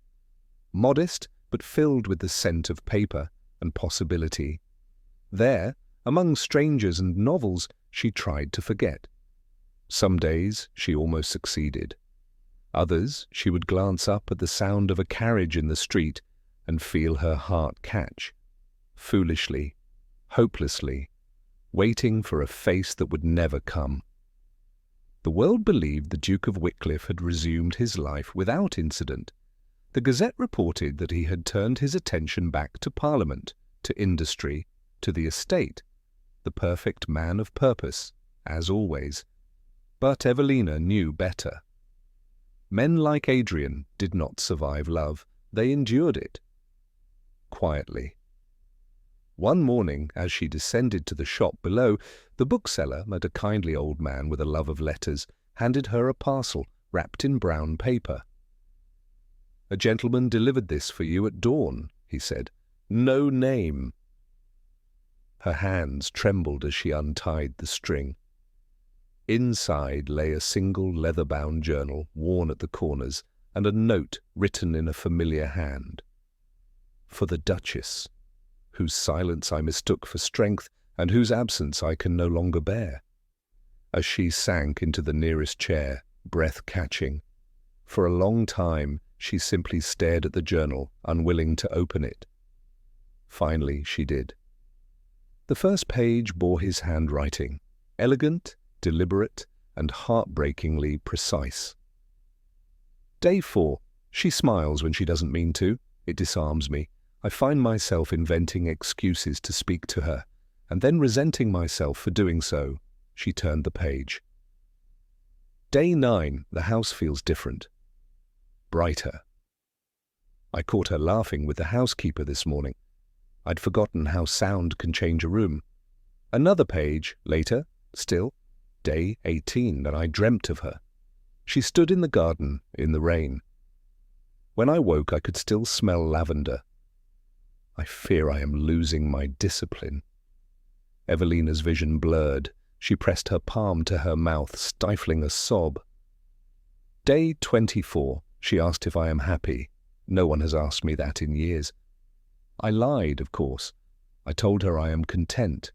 modest but filled with the scent of paper and possibility. There, among strangers and novels, she tried to forget. Some days she almost succeeded. Others she would glance up at the sound of a carriage in the street and feel her heart catch, foolishly, hopelessly, waiting for a face that would never come. The world believed the Duke of Wycliffe had resumed his life without incident, The Gazette reported that he had turned his attention back to Parliament, to industry, to the estate, the perfect man of purpose, as always. But Evelina knew better. Men like Adrian did not survive love. They endured it. Quietly. One morning, as she descended to the shop below, the bookseller, a kindly old man with a love of letters, handed her a parcel wrapped in brown paper. "A gentleman delivered this for you at dawn," he said. "No name." Her hands trembled as she untied the string. Inside lay a single leather-bound journal, worn at the corners, and a note written in a familiar hand. "For the Duchess, whose silence I mistook for strength, and whose absence I can no longer bear." As she sank into the nearest chair, breath-catching, for a long time she simply stared at the journal, unwilling to open it. Finally she did. The first page bore his handwriting, elegant, deliberate, and heartbreakingly precise. Day 4. She smiles when she doesn't mean to. It disarms me. I find myself inventing excuses to speak to her, and then resenting myself for doing so. She turned the page. Day 9. The house feels different. Brighter. I caught her laughing with the housekeeper this morning. I'd forgotten how sound can change a room. Another page later, still, day 18, and I dreamt of her. She stood in the garden in the rain. When I woke, I could still smell lavender. I fear I am losing my discipline. Evelina's vision blurred. She pressed her palm to her mouth, stifling a sob. Day 24. She asked if I am happy. No one has asked me that in years. I lied, of course. I told her I am content.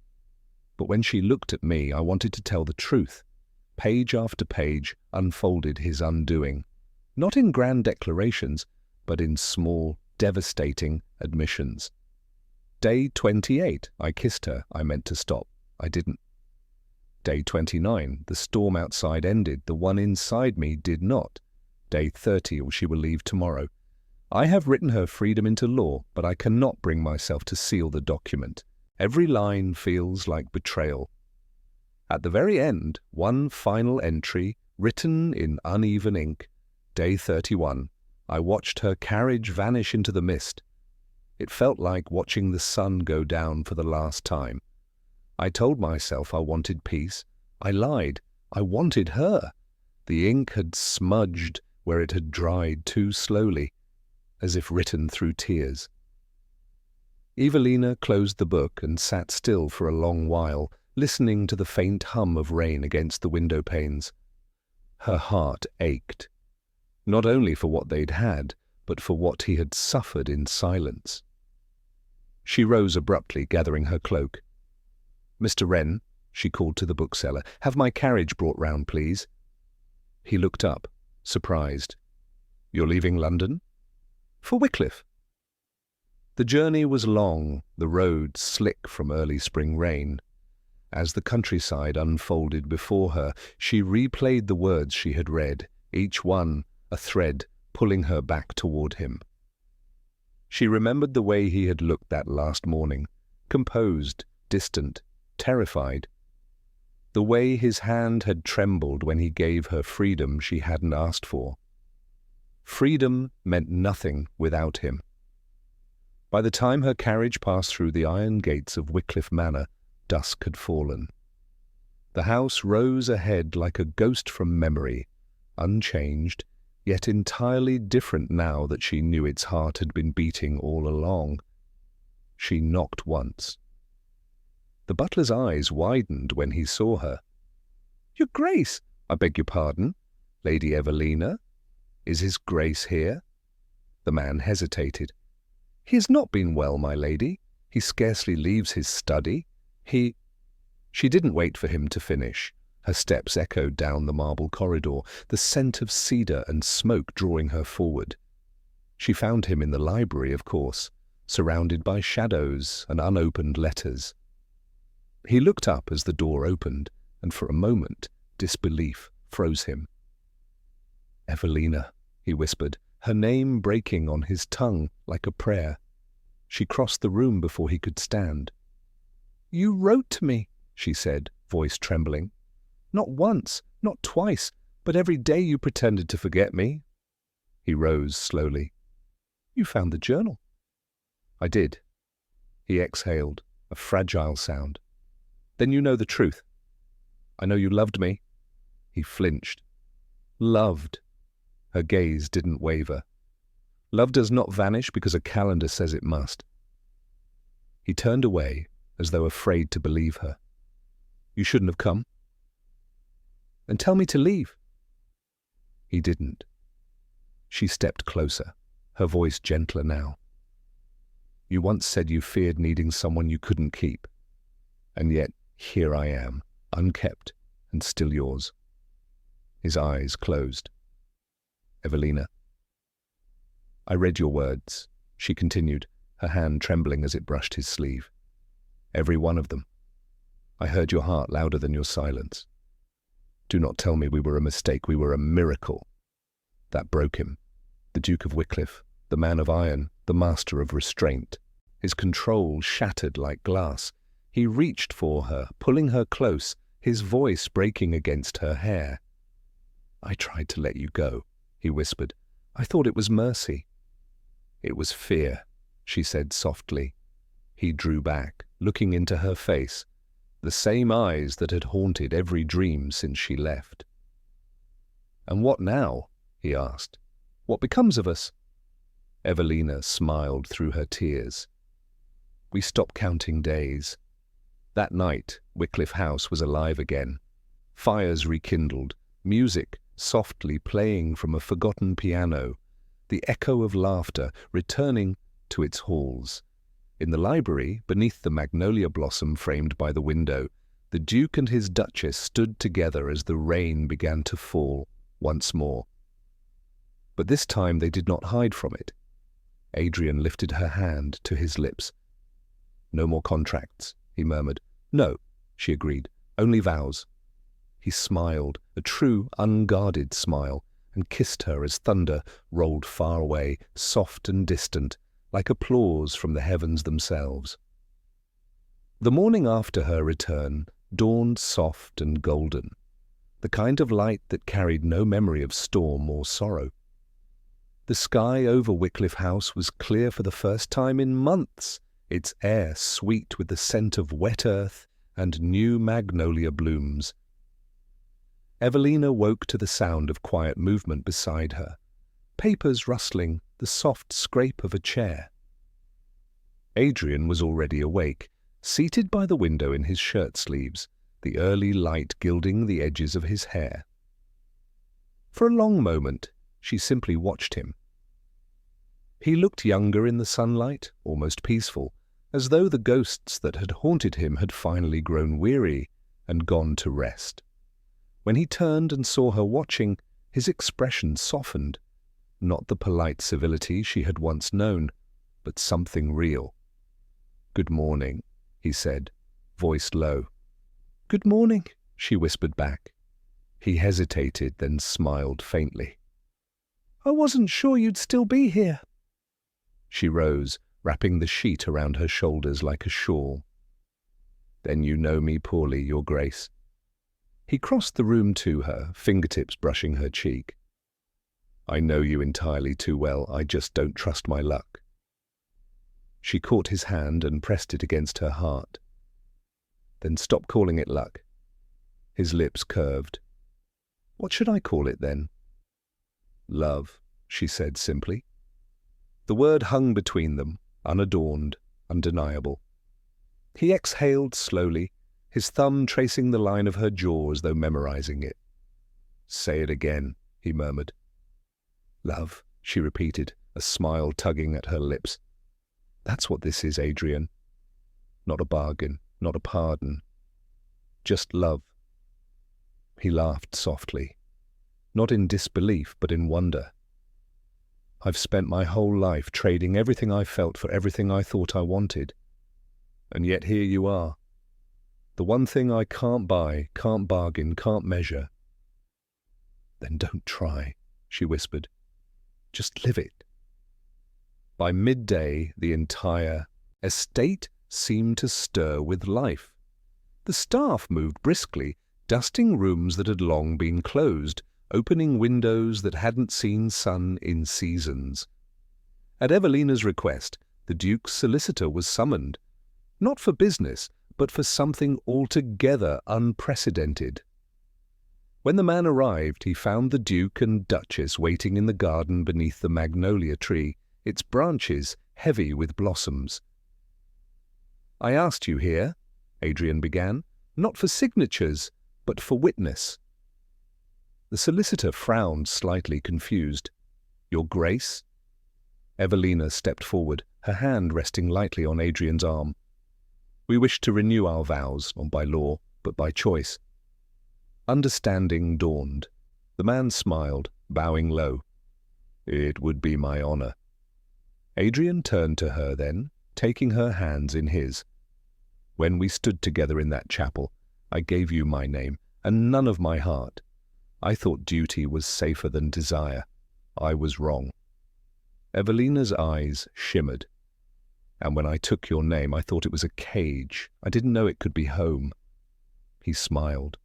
But when she looked at me, I wanted to tell the truth. Page after page unfolded his undoing, not in grand declarations, but in small, devastating admissions. Day 28, I kissed her. I meant to stop. I didn't. Day 29, the storm outside ended. The one inside me did not. Day 30, she will leave tomorrow. I have written her freedom into law, but I cannot bring myself to seal the document. Every line feels like betrayal. At the very end, one final entry, written in uneven ink. Day 31. I watched her carriage vanish into the mist. It felt like watching the sun go down for the last time. I told myself I wanted peace. I lied. I wanted her. The ink had smudged where it had dried too slowly, as if written through tears. Evelina closed the book and sat still for a long while, listening to the faint hum of rain against the window panes. Her heart ached, not only for what they'd had, but for what he had suffered in silence. She rose abruptly, gathering her cloak. "Mr. Wren," she called to the bookseller, "have my carriage brought round, please." He looked up, surprised. "You're leaving London?" "For Wycliffe." The journey was long, the road slick from early spring rain. As the countryside unfolded before her, she replayed the words she had read, each one a thread pulling her back toward him. She remembered the way he had looked that last morning, composed, distant, terrified. The way his hand had trembled when he gave her freedom she hadn't asked for. Freedom meant nothing without him. By the time her carriage passed through the iron gates of Wycliffe Manor, dusk had fallen. The house rose ahead like a ghost from memory, unchanged, yet entirely different now that she knew its heart had been beating all along. She knocked once. The butler's eyes widened when he saw her. "Your Grace!" "I beg your pardon, Lady Evelina? Is His Grace here?" The man hesitated. "He has not been well, my lady. He scarcely leaves his study. She didn't wait for him to finish. Her steps echoed down the marble corridor, the scent of cedar and smoke drawing her forward. She found him in the library, of course, surrounded by shadows and unopened letters. He looked up as the door opened, and for a moment disbelief froze him. "Evelina," he whispered, her name breaking on his tongue like a prayer. She crossed the room before he could stand. "You wrote to me," she said, voice trembling. "Not once, not twice, but every day you pretended to forget me." He rose slowly. "You found the journal." "I did." He exhaled, a fragile sound. "Then you know the truth." "I know you loved me." He flinched. "Loved." Her gaze didn't waver. "Love does not vanish because a calendar says it must." He turned away, as though afraid to believe her. "You shouldn't have come." "And tell me to leave." He didn't. She stepped closer, her voice gentler now. "You once said you feared needing someone you couldn't keep. And yet, here I am, unkept and still yours." His eyes closed. "Evelina." "I read your words," she continued, her hand trembling as it brushed his sleeve. "Every one of them. I heard your heart louder than your silence. Do not tell me we were a mistake, we were a miracle." That broke him. The Duke of Wycliffe, the man of iron, the master of restraint. His control shattered like glass. He reached for her, pulling her close, his voice breaking against her hair. "I tried to let you go," he whispered. "I thought it was mercy." "It was fear," she said softly. He drew back, looking into her face, the same eyes that had haunted every dream since she left. "And what now?" he asked. "What becomes of us?" Evelina smiled through her tears. "We stopped counting days." That night, Wycliffe House was alive again. Fires rekindled, music softly playing from a forgotten piano, the echo of laughter returning to its halls. In the library, beneath the magnolia blossom framed by the window, the Duke and his Duchess stood together as the rain began to fall once more. But this time they did not hide from it. Adrian lifted her hand to his lips. "No more contracts," he murmured. "No," she agreed, "only vows." He smiled, a true, unguarded smile, and kissed her as thunder rolled far away, soft and distant, like applause from the heavens themselves. The morning after her return dawned soft and golden, the kind of light that carried no memory of storm or sorrow. The sky over Wycliffe House was clear for the first time in months, its air sweet with the scent of wet earth and new magnolia blooms. Evelina woke to the sound of quiet movement beside her, papers rustling, the soft scrape of a chair. Adrian was already awake, seated by the window in his shirt sleeves, the early light gilding the edges of his hair. For a long moment, she simply watched him. He looked younger in the sunlight, almost peaceful, as though the ghosts that had haunted him had finally grown weary and gone to rest. When he turned and saw her watching, his expression softened, not the polite civility she had once known, but something real. "Good morning," he said, voice low. "Good morning," she whispered back. He hesitated, then smiled faintly. "I wasn't sure you'd still be here." She rose, wrapping the sheet around her shoulders like a shawl. "Then you know me poorly, Your Grace." He crossed the room to her, fingertips brushing her cheek. "I know you entirely too well. I just don't trust my luck." She caught his hand and pressed it against her heart. "Then stop calling it luck." His lips curved. "What should I call it then?" "Love," she said simply. The word hung between them, unadorned, undeniable. He exhaled slowly, his thumb tracing the line of her jaw as though memorizing it. "Say it again," he murmured. "Love," she repeated, a smile tugging at her lips. "That's what this is, Adrian. Not a bargain, not a pardon. Just love." He laughed softly, not in disbelief but in wonder. "I've spent my whole life trading everything I felt for everything I thought I wanted. And yet here you are. The one thing I can't buy, can't bargain, can't measure." "Then don't try," she whispered. Just live it. By midday, the entire estate seemed to stir with life. The staff moved briskly, dusting rooms that had long been closed, opening windows that hadn't seen sun in seasons. At Evelina's request, the Duke's solicitor was summoned, not for business, but for something altogether unprecedented. When the man arrived, he found the Duke and Duchess waiting in the garden beneath the magnolia tree, its branches heavy with blossoms. "I asked you here," Adrian began, "not for signatures, but for witness." The solicitor frowned, slightly confused. "Your Grace?" Evelina stepped forward, her hand resting lightly on Adrian's arm. "We wish to renew our vows, not by law, but by choice." Understanding dawned. The man smiled, bowing low. "It would be my honor." Adrian turned to her then, taking her hands in his. "When we stood together in that chapel, I gave you my name, and none of my heart. I thought duty was safer than desire. I was wrong." Evelina's eyes shimmered. "And when I took your name, I thought it was a cage. I didn't know it could be home." He smiled,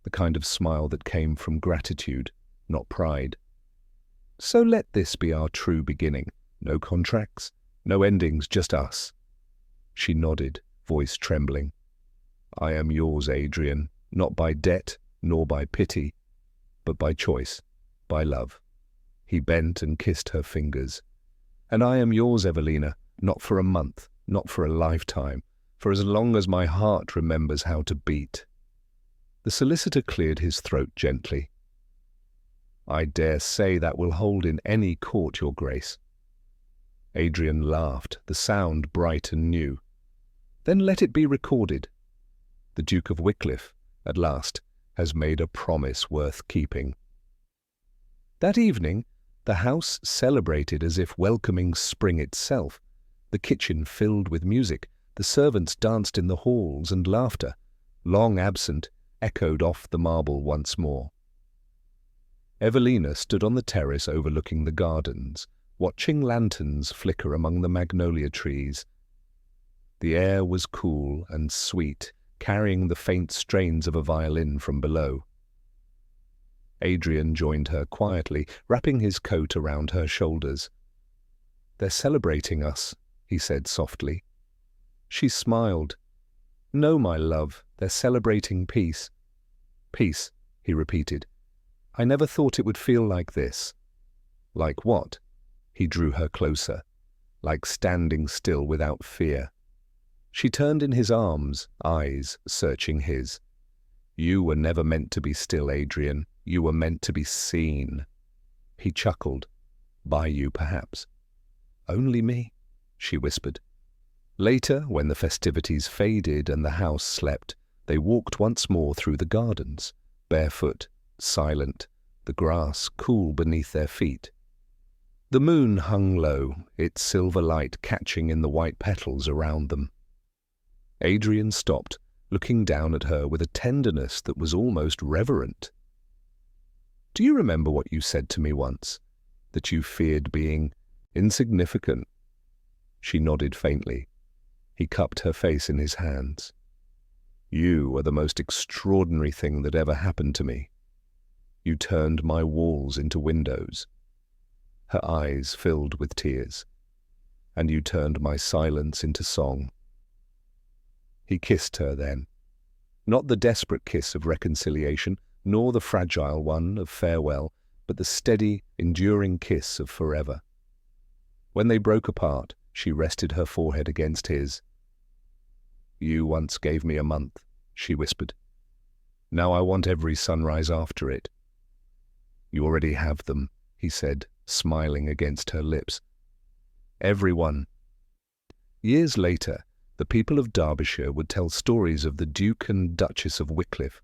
the kind of smile that came from gratitude, not pride. "So let this be our true beginning. No contracts, no endings, just us." She nodded, voice trembling. "I am yours, Adrian, not by debt nor by pity, but by choice, by love." He bent and kissed her fingers. "And I am yours, Evelina, not for a month, not for a lifetime, for as long as my heart remembers how to beat." The solicitor cleared his throat gently. "I dare say that will hold in any court, Your Grace." Adrian laughed, the sound bright and new. "Then let it be recorded. The Duke of Wycliffe, at last, has made a promise worth keeping." That evening, the house celebrated as if welcoming spring itself. The kitchen filled with music, the servants danced in the halls, and laughter, long absent, echoed off the marble once more. Evelina stood on the terrace overlooking the gardens, watching lanterns flicker among the magnolia trees. The air was cool and sweet, carrying the faint strains of a violin from below. Adrian joined her quietly, wrapping his coat around her shoulders. "They're celebrating us," he said softly. She smiled. "No, my love, they're celebrating peace." "Peace," he repeated. "I never thought it would feel like this." "Like what?" He drew her closer. "Like standing still without fear." She turned in his arms, eyes searching his. "You were never meant to be still, Adrian. You were meant to be seen." He chuckled. "By you, perhaps." "Only me," she whispered. Later, when the festivities faded and the house slept, they walked once more through the gardens, barefoot, silent, the grass cool beneath their feet. The moon hung low, its silver light catching in the white petals around them. Adrian stopped, looking down at her with a tenderness that was almost reverent. "Do you remember what you said to me once? That you feared being insignificant?" She nodded faintly. He cupped her face in his hands. "You are the most extraordinary thing that ever happened to me. You turned my walls into windows." Her eyes filled with tears. "And you turned my silence into song." He kissed her then. Not the desperate kiss of reconciliation, nor the fragile one of farewell, but the steady, enduring kiss of forever. When they broke apart, she rested her forehead against his. "You once gave me a month," she whispered. "Now I want every sunrise after it." "You already have them," he said, smiling against her lips. "Everyone." Years later, the people of Derbyshire would tell stories of the Duke and Duchess of Wycliffe,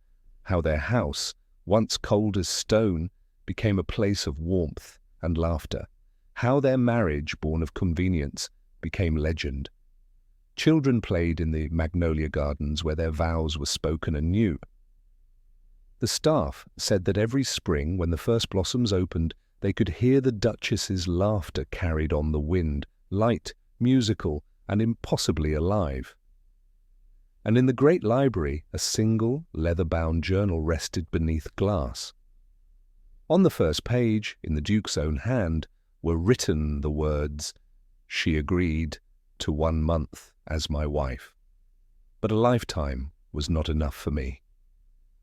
how their house, once cold as stone, became a place of warmth and laughter, how their marriage, born of convenience, became legend. Children played in the magnolia gardens where their vows were spoken anew. The staff said that every spring, when the first blossoms opened, They could hear the Duchess's laughter carried on the wind, light, musical, and impossibly alive. And in the great library, a single, leather-bound journal rested beneath glass. On the first page, in the Duke's own hand, were written the words, "She agreed to 1 month as my wife." But a lifetime was not enough for me.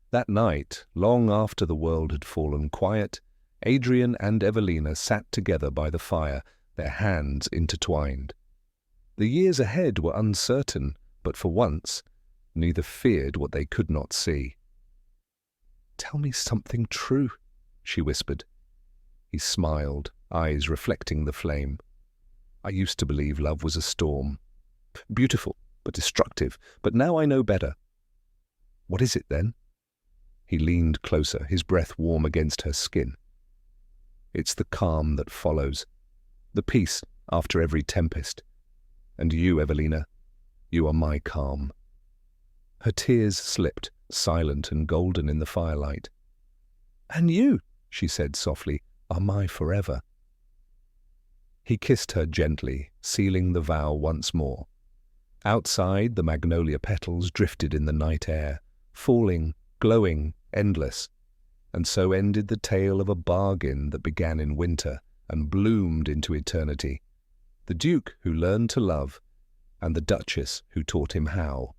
That night, long after the world had fallen quiet, Adrian and Evelina sat together by the fire, their hands intertwined. The years ahead were uncertain, but for once, neither feared what they could not see. "Tell me something true," she whispered. He smiled, eyes reflecting the flame. "I used to believe love was a storm. Beautiful, but destructive. But now I know better." "What is it, then?" He leaned closer, his breath warm against her skin. "It's the calm that follows, the peace after every tempest. And you, Evelina, you are my calm." Her tears slipped, silent and golden in the firelight. "And you," she said softly, "are my forever." He kissed her gently, sealing the vow once more. Outside, the magnolia petals drifted in the night air, falling, glowing, endless. And so ended the tale of a bargain that began in winter and bloomed into eternity. The Duke who learned to love, and the Duchess who taught him how.